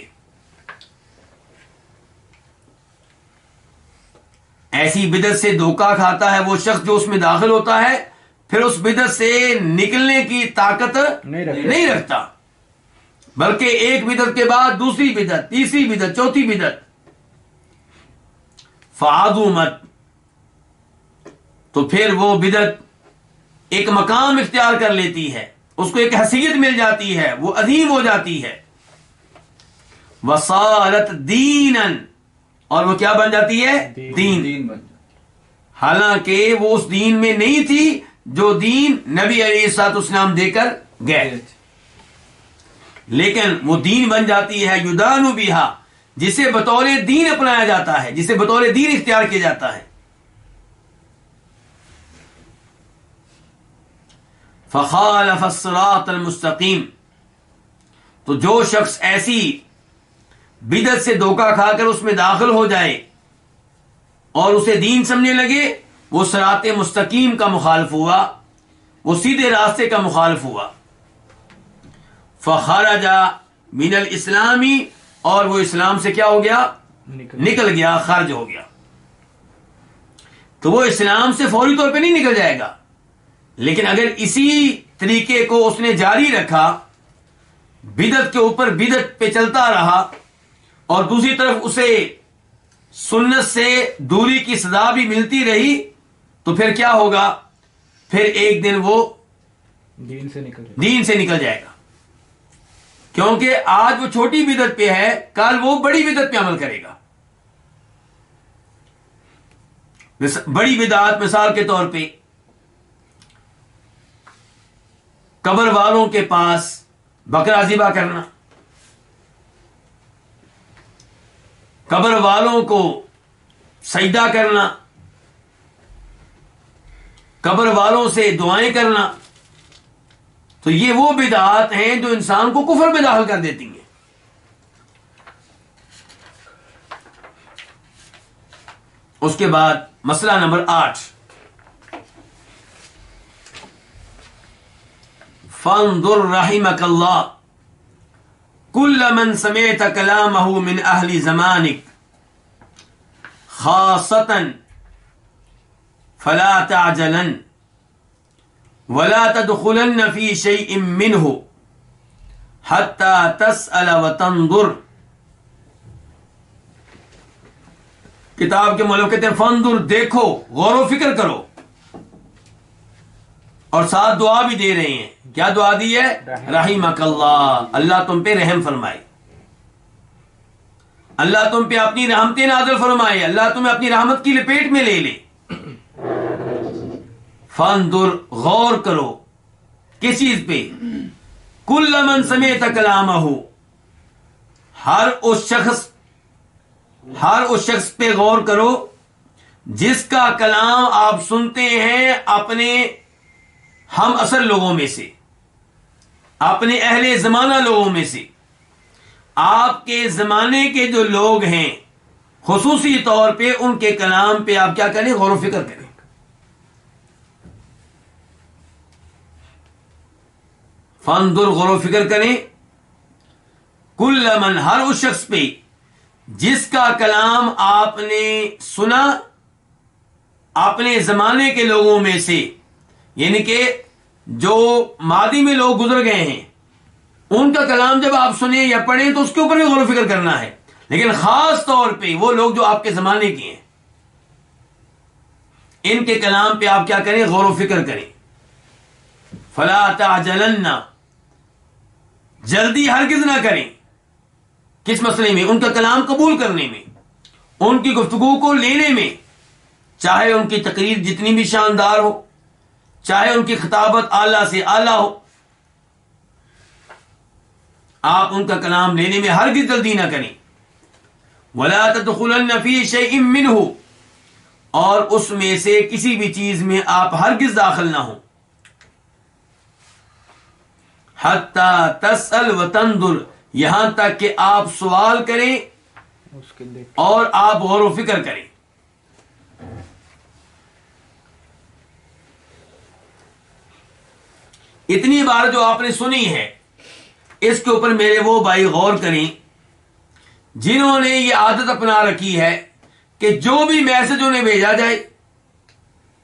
A: ایسی بدعت سے دھوکہ کھاتا ہے وہ شخص جو اس میں داخل ہوتا ہے، پھر اس بدعت سے نکلنے کی طاقت نہیں رکھتا، بلکہ ایک بدعت کے بعد دوسری بدعت، تیسری بدعت، چوتھی بدعت، فعظمت، تو پھر وہ بدعت ایک مقام اختیار کر لیتی ہے، اس کو ایک حیثیت مل جاتی ہے، وہ عظیم ہو جاتی ہے، وصارت دینا، اور وہ کیا بن جاتی ہے؟ دین، حالانکہ وہ اس دین میں نہیں تھی جو دین نبی علیہ السلام دے کر گئے، لیکن وہ دین بن جاتی ہے، یدان بہا، جسے بطور دین اپنایا جاتا ہے، جسے بطور دین اختیار کیا جاتا ہے۔ فخالف الصراط المستقیم، تو جو شخص ایسی بدعت سے دھوکہ کھا کر اس میں داخل ہو جائے اور اسے دین سمجھنے لگے، وہ صراط مستقیم کا مخالف ہوا، وہ سیدھے راستے کا مخالف ہوا۔ فخرج من الاسلامی، اور وہ اسلام سے کیا ہو گیا؟ نکل گیا، خارج ہو گیا. تو وہ اسلام سے فوری طور پہ نہیں نکل جائے گا، لیکن اگر اسی طریقے کو اس نے جاری رکھا، بدعت کے اوپر بدعت پہ چلتا رہا، اور دوسری طرف اسے سنت سے دوری کی سزا بھی ملتی رہی، تو پھر کیا ہوگا؟ پھر ایک دن وہ
B: دین سے
A: نکل جائے گا. کیونکہ آج وہ چھوٹی بدعت پہ ہے، کل وہ بڑی بدعت پہ عمل کرے گا. بڑی بدعت مثال کے طور پہ قبر والوں کے پاس بکرا ذبح کرنا، قبر والوں کو سجدہ کرنا، قبر والوں سے دعائیں کرنا، تو یہ وہ بدعات ہیں جو انسان کو کفر میں داخل کر دیتی ہیں. اس کے بعد مسئلہ نمبر 8، فانظر رحمك الله كل من سمعت كلامه من اهل زمانك خاصة فلا تعجلن ولا تدخلن في شيء منه حتى تسأل وتنظر. کتاب کے مولوی کہتے ہیں فانظر، دیکھو، غور و فکر کرو، اور ساتھ دعا بھی دے رہے ہیں. کیا دعا دی ہے؟ رحمک اللہ، اللہ تم پہ رحم فرمائے، اللہ تم پہ اپنی رحمتیں نازل فرمائے، اللہ تمہیں اپنی رحمت کی لپیٹ میں لے لے. فانظر، غور کرو، کس چیز پہ؟ کل من سمعت کلامہ، ہر اس شخص پہ غور کرو جس کا کلام آپ سنتے ہیں اپنے ہم اثر لوگوں میں سے، اپنے اہل زمانہ لوگوں میں سے. آپ کے زمانے کے جو لوگ ہیں خصوصی طور پہ ان کے کلام پہ آپ کیا کریں؟ غور و فکر کریں. فانظر، غور و فکر کریں. کل من، ہر اس شخص پہ جس کا کلام آپ نے سنا اپنے زمانے کے لوگوں میں سے، یعنی کہ جو ماضی میں لوگ گزر گئے ہیں ان کا کلام جب آپ سنیں یا پڑھیں تو اس کے اوپر بھی غور و فکر کرنا ہے. لیکن خاص طور پہ وہ لوگ جو آپ کے زمانے کے ہیں، ان کے کلام پہ آپ کیا کریں؟ غور و فکر کریں. فلا تعجلن، جلدی ہرگز نہ کریں. کس مسئلے میں؟ ان کا کلام قبول کرنے میں، ان کی گفتگو کو لینے میں، چاہے ان کی تقریر جتنی بھی شاندار ہو، چاہے ان کی خطابت اعلیٰ سے اعلیٰ ہو، آپ ان کا کلام لینے میں ہرگز جلدی نہ کریں. وَلَا تَدْخُلَنَّ فِي شَيْءٍ مِّنْهُ، اور اس میں سے کسی بھی چیز میں آپ ہرگز داخل نہ ہوں. حَتَّى تَسْأَلْ وَتَنْظُرْ، یہاں تک کہ آپ سوال کریں اور آپ غور و فکر کریں. اتنی بار جو آپ نے سنی ہے اس کے اوپر میرے وہ بھائی غور کریں جنہوں نے یہ عادت اپنا رکھی ہے کہ جو بھی میسج انہیں بھیجا جائے،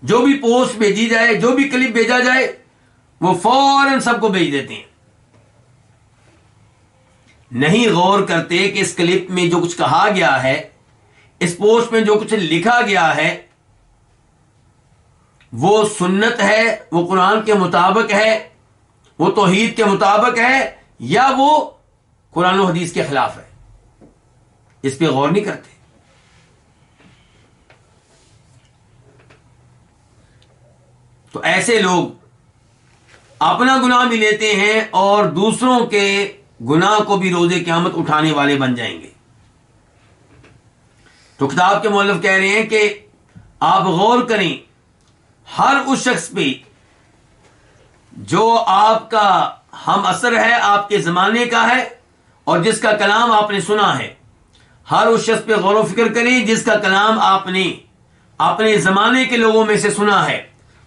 A: جو بھی پوسٹ بھیجی جائے، جو بھی کلپ بھیجا جائے، وہ فوراً سب کو بھیج دیتے ہیں. نہیں غور کرتے کہ اس کلپ میں جو کچھ کہا گیا ہے، اس پوسٹ میں جو کچھ لکھا گیا ہے، وہ سنت ہے، وہ قرآن کے مطابق ہے، وہ توحید کے مطابق ہے، یا وہ قرآن و حدیث کے خلاف ہے. اس پہ غور نہیں کرتے. تو ایسے لوگ اپنا گناہ بھی لیتے ہیں اور دوسروں کے گناہ کو بھی روز قیامت اٹھانے والے بن جائیں گے. تو کتاب کے مؤلف کہہ رہے ہیں کہ آپ غور کریں ہر اس شخص پہ جو آپ کا ہم اثر ہے، آپ کے زمانے کا ہے، اور جس کا کلام آپ نے سنا ہے. ہر اس شخص پہ غور و فکر کریں جس کا کلام آپ نے اپنے زمانے کے لوگوں میں سے سنا ہے،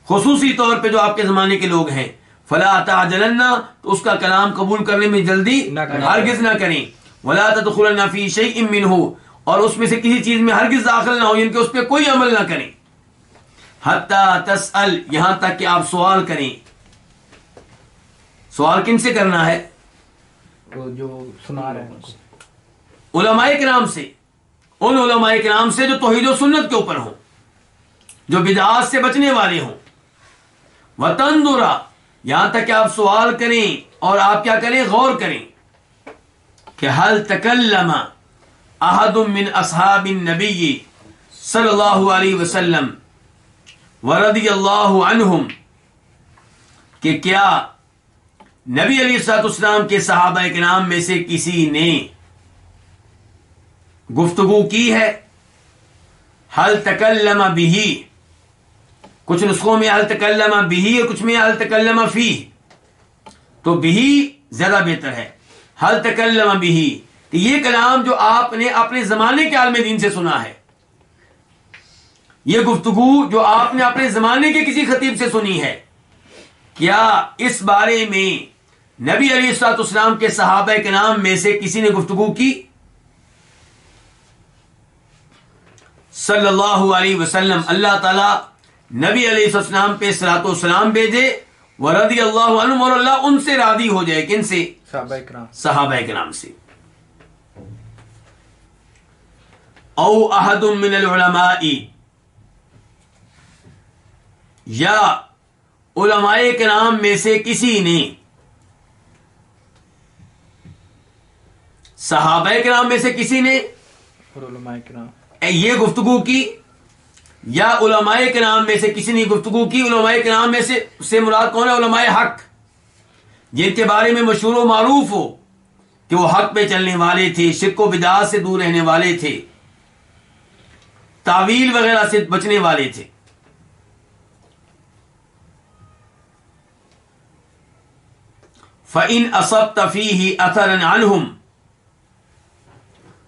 A: خصوصی طور پہ جو آپ کے زمانے کے لوگ ہیں. فلا تعجلن، تو اس کا کلام قبول کرنے میں جلدی
B: نہ کریں،
A: ہرگز نہ کریں. ولا تدخلن فی شیء منہ، اور اس میں سے کسی چیز میں ہرگز داخل نہ ہو، یعنی کہ اس پہ کوئی عمل نہ کریں. حتی تسأل، یہاں تک کہ آپ سوال کریں. سوال کن سے کرنا ہے؟
B: وہ جو سنا رہے ہیں
A: علماء کرام سے، ان علماء کرام سے جو توحید و سنت کے اوپر ہوں، جو بدعات سے بچنے والے ہوں. وتنظرا، یہاں تک کہ آپ سوال کریں اور آپ کیا کریں؟ غور کریں کہ هل تکلم احد من اصحاب النبی صلی اللہ علیہ وسلم ورضی اللہ عنہم، کہ کیا نبی علیہ الصلوۃ والسلام کے صحابہ کرام میں سے کسی نے گفتگو کی ہے؟ هل تکلم به، کچھ نسخوں میں هل تکلم به اور کچھ میں هل تکلم فیہ، تو به زیادہ بہتر ہے. هل تکلم به، کہ یہ کلام جو آپ نے اپنے زمانے کے عالم دین سے سنا ہے، یہ گفتگو جو آپ نے اپنے زمانے کے کسی خطیب سے سنی ہے، کیا اس بارے میں نبی علیہ الصلوۃ والسلام کے صحابہ کرام میں سے کسی نے گفتگو کی؟ صلی اللہ علیہ وسلم، اللہ تعالی نبی علیہ السلام پہ صلاۃ و سلام بھیجے. ورضی اللہ عنہم، اور اللہ ان سے راضی ہو جائے. کن سے؟
B: صحابہ کرام.
A: صحابہ کرام سے. او احد من العلماء، یا علماء کرام میں سے کسی نے، صحابہ کرام میں سے کسی نے
B: اور علماء کرام
A: یہ گفتگو کی، یا علماء کرام میں سے کسی نے گفتگو کی. علماء کرام میں سے مراد کون ہے؟ علماء حق، جن کے بارے میں مشہور و معروف ہو کہ وہ حق پہ چلنے والے تھے، شرک و بدعات سے دور رہنے والے تھے، تعویل وغیرہ سے بچنے والے تھے. فَإِنْ أَصَبْتَ فِيهِ أَثَرًا عَنْهُمْ،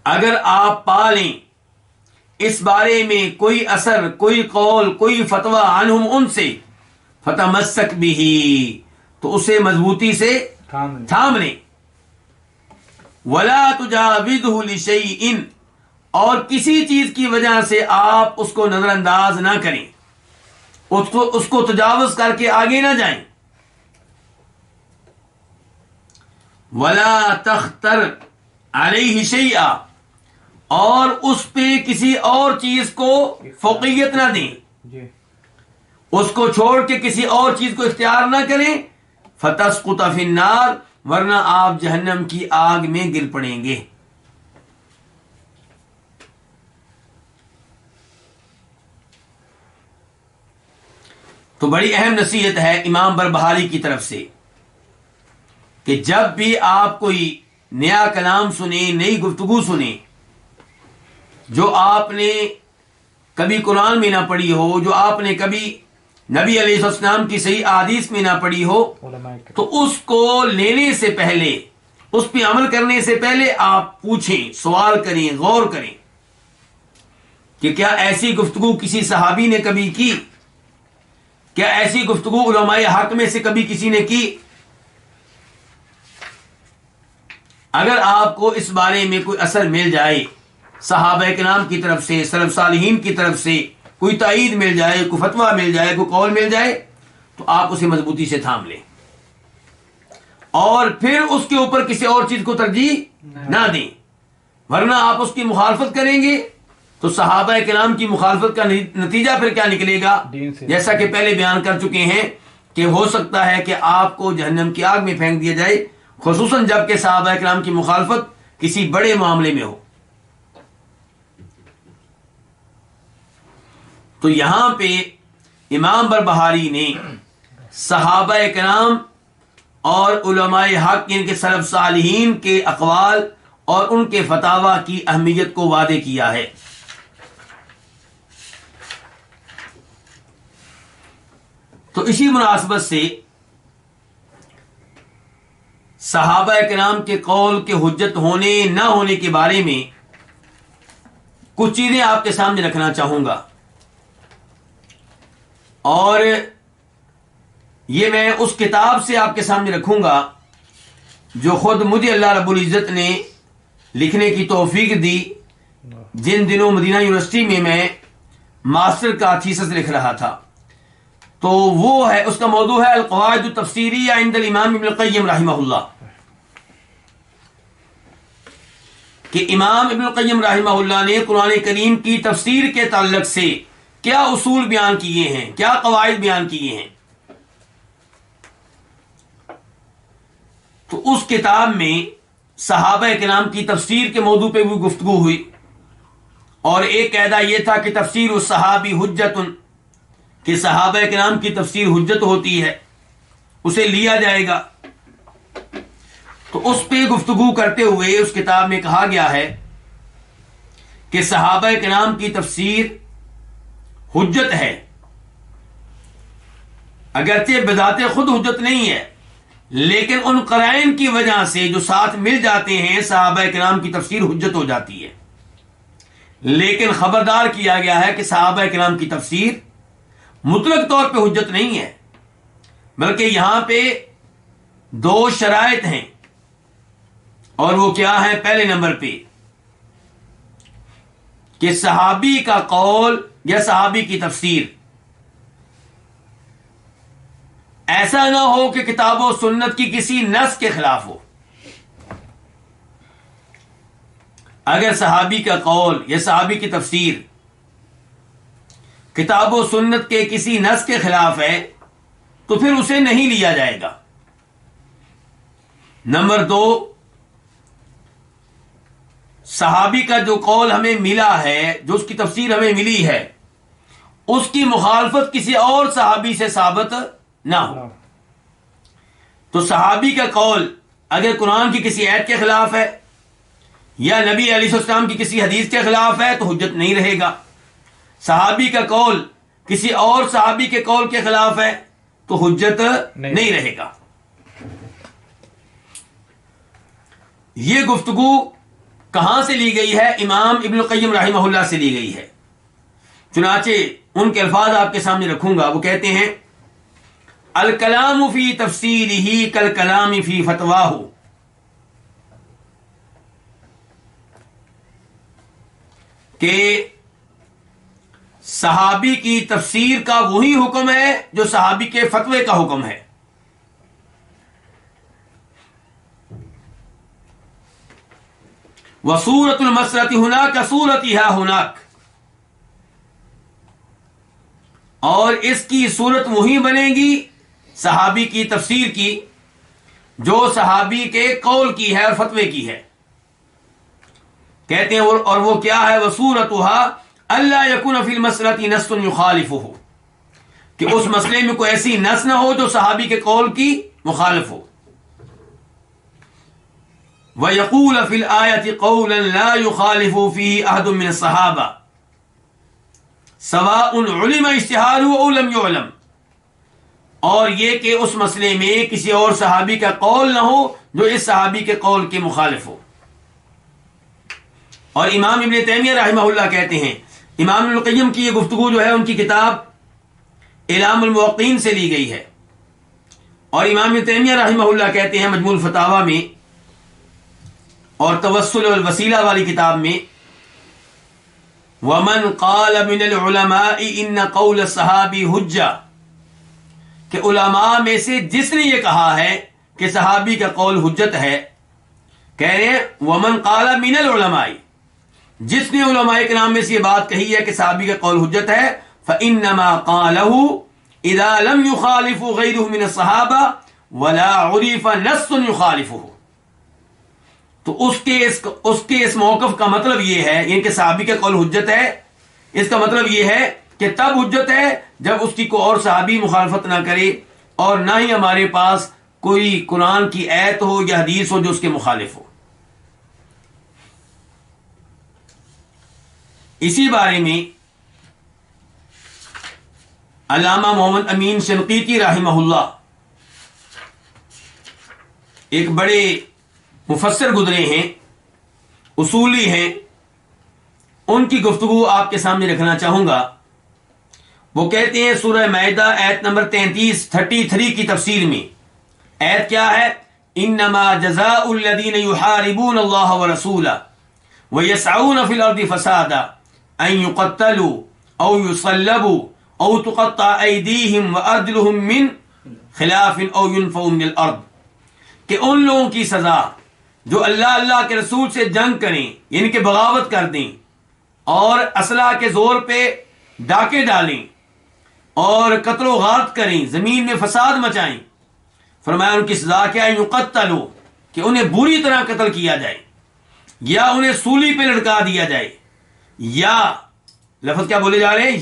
A: اگر آپ پالیں اس بارے میں کوئی اثر، کوئی قول، کوئی فتویٰ، عنہم ان سے، فتمسک به، تو اسے مضبوطی سے تھام لیں. ولا تجاوزہ لشیء، اور کسی چیز کی وجہ سے آپ اس کو نظر انداز نہ کریں، اس کو تجاوز کر کے آگے نہ جائیں. ولا تختر علیہ شیئا، اور اس پہ کسی اور چیز کو فوقیت نہ دیں،
B: جی
A: اس کو چھوڑ کے کسی اور چیز کو اختیار نہ کریں. فتسقط فی النار، ورنہ آپ جہنم کی آگ میں گر پڑیں گے. تو بڑی اہم نصیحت ہے امام بربہاری کی طرف سے کہ جب بھی آپ کوئی نیا کلام سنیں، نئی گفتگو سنیں جو آپ نے کبھی قرآن میں نہ پڑھی ہو، جو آپ نے کبھی نبی علیہ السلام کی صحیح احادیث میں نہ پڑھی ہو، تو اس کو لینے سے پہلے، اس پہ عمل کرنے سے پہلے آپ پوچھیں، سوال کریں، غور کریں کہ کیا ایسی گفتگو کسی صحابی نے کبھی کی؟ کیا ایسی گفتگو علماء حق میں سے کبھی کسی نے کی؟ اگر آپ کو اس بارے میں کوئی اثر مل جائے، صحابہ کرام کی طرف سے، سلف صالحین کی طرف سے کوئی تائید مل جائے، کوئی فتویٰ مل جائے، کوئی قول مل جائے، تو آپ اسے مضبوطی سے تھام لیں، اور پھر اس کے اوپر کسی اور چیز کو ترجیح نہ دیں. ورنہ آپ اس کی مخالفت کریں گے تو صحابہ کرام کی مخالفت کا نتیجہ پھر کیا نکلے گا؟ جیسا کہ پہلے بیان کر چکے ہیں کہ ہو سکتا ہے کہ آپ کو جہنم کی آگ میں پھینک دیا جائے، خصوصاً جب کہ صحابہ کرام کی مخالفت کسی بڑے معاملے میں ہو. تو یہاں پہ امام بربہاری نے صحابہ کرام اور علماء حق، ان کے سلف صالحین کے اقوال اور ان کے فتاوی کی اہمیت کو واضح کیا ہے. تو اسی مناسبت سے صحابہ کرام کے قول کے حجت ہونے نہ ہونے کے بارے میں کچھ چیزیں آپ کے سامنے رکھنا چاہوں گا، اور یہ میں اس کتاب سے آپ کے سامنے رکھوں گا جو خود مجھے اللہ رب العزت نے لکھنے کی توفیق دی جن دنوں مدینہ یونیورسٹی میں ماسٹر کا تھیسس لکھ رہا تھا. تو وہ ہے، اس کا موضوع ہے القواعد التفسیریہ عند الامام ابن القیم رحمہ اللہ، کہ امام ابن القیم رحمہ اللہ نے قرآن کریم کی تفسیر کے تعلق سے کیا اصول بیان کیے ہیں، کیا قواعد بیان کیے ہیں. تو اس کتاب میں صحابہ کرام کی تفسیر کے موضوع پہ بھی گفتگو ہوئی، اور ایک قاعدہ یہ تھا کہ تفسیر الصحابی حجت، کہ صحابہ کرام کی تفسیر حجت ہوتی ہے، اسے لیا جائے گا. تو اس پہ گفتگو کرتے ہوئے اس کتاب میں کہا گیا ہے کہ صحابہ کرام کی تفسیر حجت ہے، اگرچہ بذات خود حجت نہیں ہے، لیکن ان قرائن کی وجہ سے جو ساتھ مل جاتے ہیں صحابہ کرام کی تفسیر حجت ہو جاتی ہے. لیکن خبردار کیا گیا ہے کہ صحابہ کرام کی تفسیر مطلق طور پہ حجت نہیں ہے، بلکہ یہاں پہ دو شرائط ہیں، اور وہ کیا ہے؟ پہلے نمبر پہ کہ صحابی کا قول یا صحابی کی تفسیر ایسا نہ ہو کہ کتاب و سنت کی کسی نص کے خلاف ہو. اگر صحابی کا قول یا صحابی کی تفسیر کتاب و سنت کے کسی نص کے خلاف ہے تو پھر اسے نہیں لیا جائے گا. نمبر دو، صحابی کا جو قول ہمیں ملا ہے، جو اس کی تفسیر ہمیں ملی ہے، اس کی مخالفت کسی اور صحابی سے ثابت نہ ہو. تو صحابی کا قول اگر قرآن کی کسی آیت کے خلاف ہے یا نبی علیہ السلام کی کسی حدیث کے خلاف ہے تو حجت نہیں رہے گا. صحابی کا قول کسی اور صحابی کے قول کے خلاف ہے تو حجت نہیں رہے گا. یہ گفتگو کہاں سے لی گئی ہے؟ امام ابن القیم رحمہ اللہ سے لی گئی ہے. چنانچہ ان کے الفاظ آپ کے سامنے رکھوں گا. وہ کہتے ہیں الکلام فی تفسیرہ کالکلام فی فتواہ، کہ صحابی کی تفسیر کا وہی حکم ہے جو صحابی کے فتوے کا حکم ہے. وصورت المسرۃ ہناک صورتھا ہناک، اور اس کی صورت وہی بنے گی صحابی کی تفسیر کی جو صحابی کے قول کی ہے اور فتوے کی ہے. کہتے ہیں اور وہ کیا ہے؟ وصورتھا اللہ یکون فی المسألۃ نص یخالفہ، کہ اس مسئلے میں کوئی ایسی نص نہ ہو جو صحابی کے قول کی مخالف ہو. وَيَقُولَ فِي الْآيَةِ قَوْلًا لَا يُخَالِفُ فِيهِ أَحَدٌ مِّنَ الصَّحَابَةِ سَوَاءٌ عُلِمَ اجْتِهَادُهُ أَوْ لَمْ يُعْلَمْ، اور یہ کہ اس مسئلے میں کسی اور صحابی کا قول نہ ہو جو اس صحابی کے قول کے مخالف ہو. اور امام ابن تیمیہ رحمہ اللہ کہتے ہیں، امام ابن القیم کی یہ گفتگو جو ہے ان کی کتاب اعلام الموقعین سے لی گئی ہے. اور امام ابن تیمیہ رحمہ اللہ کہتے ہیں مجموع الفتاوی میں اور توسل والوسیلہ والی کتاب میں، وَمَنْ قَالَ مِنَ الْعُلَمَاءِ إِنَّ قَوْلَ الصَّحَابِ حُجَّةٌ، کہ علماء میں سے جس نے یہ کہا ہے کہ صحابی کا قول حجت ہے، کہہ رہے ہیں وَمَنْ قَالَ مِنَ الْعُلَمَاءِ، جس نے علماء کرام میں سے یہ بات کہی ہے کہ صحابی کا قول حجت ہے، فَإِنَّمَا قَالَهُ إِذَا لَمْ يُخَالِفُ غَيْرُهُ مِنَ الصَّحَابَةِ وَلَا عُرِفَ نَصٌّ يُخَالِفُهُ. تو اس کے اس موقف کا مطلب یہ ہے، یعنی کہ صحابی کا قول حجت ہے، اس کا مطلب یہ ہے کہ تب حجت ہے جب اس کی کوئی اور صحابی مخالفت نہ کرے، اور نہ ہی ہمارے پاس کوئی قرآن کی آیت ہو یا حدیث ہو جو اس کے مخالف ہو. اسی بارے میں علامہ محمد امین شنقیطی رحمہ اللہ ایک بڑے مفسر گزرے ہیں، اصولی ہیں، ان کی گفتگو آپ کے سامنے رکھنا چاہوں گا. وہ کہتے ہیں سورہ مائدہ آیت نمبر 33 کی تفسیر میں، آیت کیا ہے؟ انما جزاء الذین یحاربون اللہ ورسولہ ویسعون فی الارض فسادا ان یقتلوا او یصلبوا او تقطع ایدیہم وارجلہم من خلاف او ينفوا من الارض، کہ ان لوگوں کی سزا جو اللہ کے رسول سے جنگ کریں، یعنی کہ بغاوت کر دیں اور اسلحہ کے زور پہ ڈاکے ڈالیں اور قتل و غارت کریں، زمین میں فساد مچائیں، فرمایا ان کی سزا کیا ہے؟ یقتلوا، کہ انہیں بری طرح قتل کیا جائے، یا انہیں سولی پہ لٹکا دیا جائے، یا لفظ کیا بولے جا رہے ہیں؟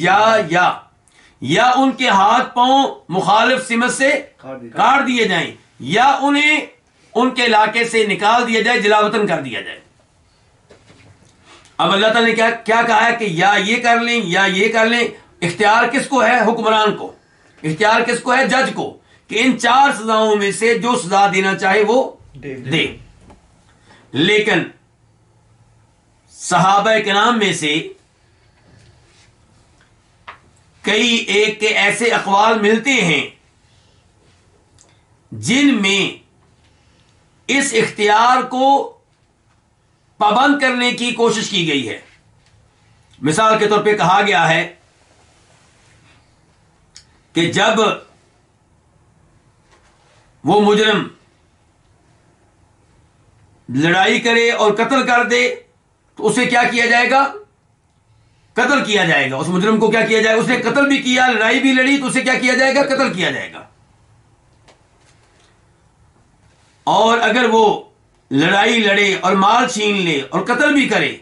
A: یا ان کے ہاتھ پاؤں مخالف سمت سے کاٹ دیے جائیں، یا انہیں ان کے علاقے سے نکال دیا جائے، جلا وطن کر دیا جائے۔ اب اللہ تعالیٰ نے کیا کہا ہے کہ یا یہ کر لیں یا یہ کر لیں۔ اختیار کس کو ہے؟ حکمران کو۔ اختیار کس کو ہے؟ جج کو، کہ ان 4 سزاؤں میں سے جو سزا دینا چاہے وہ دے۔ لیکن صحابہ کرام میں سے کئی ایک کے ایسے اقوال ملتے ہیں جن میں اس اختیار کو پابند کرنے کی کوشش کی گئی ہے۔ مثال کے طور پہ کہا گیا ہے کہ جب وہ مجرم لڑائی کرے اور قتل کر دے تو اسے کیا کیا جائے گا؟ قتل کیا جائے گا۔ اس مجرم کو کیا کیا جائے گا؟ اس نے قتل بھی کیا، لڑائی بھی لڑی، تو اسے کیا کیا جائے گا؟ قتل کیا جائے گا۔ اور اگر وہ لڑائی لڑے اور مال چھین لے اور قتل بھی کرے،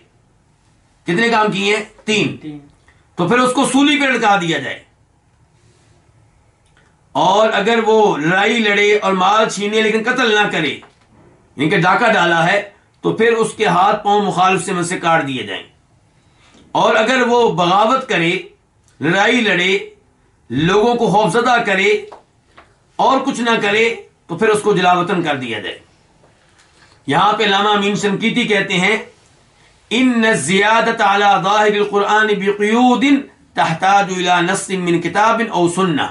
A: کتنے کام کیے ہیں؟ 3، تو پھر اس کو سولی پہ لٹکا دیا جائے۔ اور اگر وہ لڑائی لڑے اور مال چھینے لیکن قتل نہ کرے، یعنی کہ ڈاکہ ڈالا ہے، تو پھر اس کے ہاتھ پاؤں مخالف سمت سے کاٹ دیے جائیں۔ اور اگر وہ بغاوت کرے، لڑائی لڑے، لوگوں کو خوفزدہ کرے اور کچھ نہ کرے، تو پھر اس کو جلا وطن کر دیا جائے۔ یہاں پہ علامہ امین شنقیطی کہتے ہیں ان الزیادۃ علی ظاہر القرآن بقیود تحتاج الی نص من کتاب او سنہ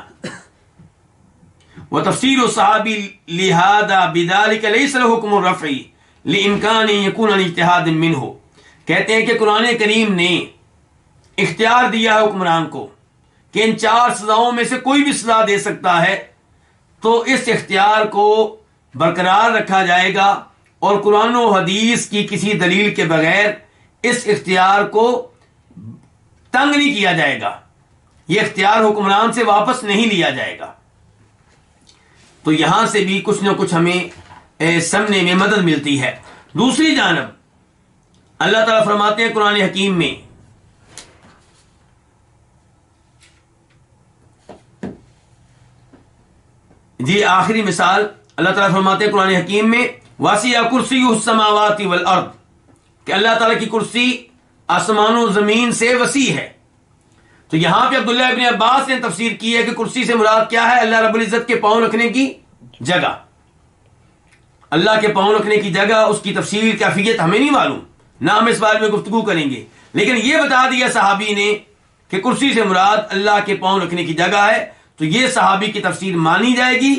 A: وتفسیر الصحابی لہذا بذلک لیس له حکم الرفع لامکان یکون عن اجتہاد منہ۔ کہتے ہیں کہ قرآن کریم نے اختیار دیا ہے حکمران کو کہ ان 4 سزاؤں میں سے کوئی بھی سزا دے سکتا ہے، تو اس اختیار کو برقرار رکھا جائے گا اور قرآن و حدیث کی کسی دلیل کے بغیر اس اختیار کو تنگ نہیں کیا جائے گا، یہ اختیار حکمران سے واپس نہیں لیا جائے گا۔ تو یہاں سے بھی کچھ نہ کچھ ہمیں سمجھنے میں مدد ملتی ہے۔ دوسری جانب اللہ تعالیٰ فرماتے ہیں قرآن حکیم میں جی آخری مثال اللہ تعالیٰ فرماتے ہیں قرآن حکیم میں واسع کرسیہ السماوات والارض، کہ اللہ تعالیٰ کی کرسی آسمان و زمین سے وسیع ہے۔ تو یہاں پہ عبداللہ ابن عباس نے تفسیر کی ہے کہ کرسی سے مراد کیا ہے؟ اللہ رب العزت کے پاؤں رکھنے کی جگہ، اللہ کے پاؤں رکھنے کی جگہ۔ اس کی تفصیل کیفیت ہمیں نہیں معلوم، نہ ہم اس بارے میں گفتگو کریں گے، لیکن یہ بتا دیا صحابی نے کہ کرسی سے مراد اللہ کے پاؤں رکھنے کی جگہ ہے، تو یہ صحابی کی تفسیر مانی جائے گی،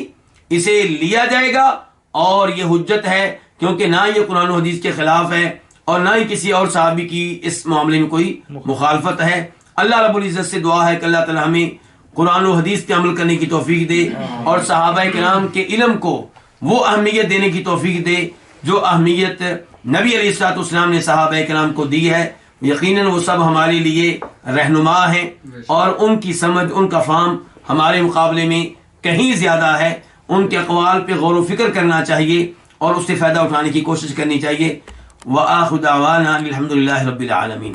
A: اسے لیا جائے گا، اور یہ حجت ہے، کیونکہ نہ یہ قرآن و حدیث کے خلاف ہے اور نہ ہی کسی اور صحابی کی اس معاملے میں کوئی مخالفت ہے۔ اللہ رب العزت سے دعا ہے کہ اللہ تعالی ہمیں قرآن و حدیث پہ عمل کرنے کی توفیق دے اور صحابہ کرام کے علم کو وہ اہمیت دینے کی توفیق دے جو اہمیت نبی علیہ الصلوۃ والسلام نے صحابہ کرام کو دی ہے۔ یقیناً وہ سب ہمارے لیے رہنما ہیں اور ان کی سمجھ، ان کا فہم ہمارے مقابلے میں کہیں زیادہ ہے۔ ان کے اقوال پہ غور و فکر کرنا چاہیے اور اس سے فائدہ اٹھانے کی کوشش کرنی چاہیے۔ وآخر دعوانا الحمد للہ رب العالمین۔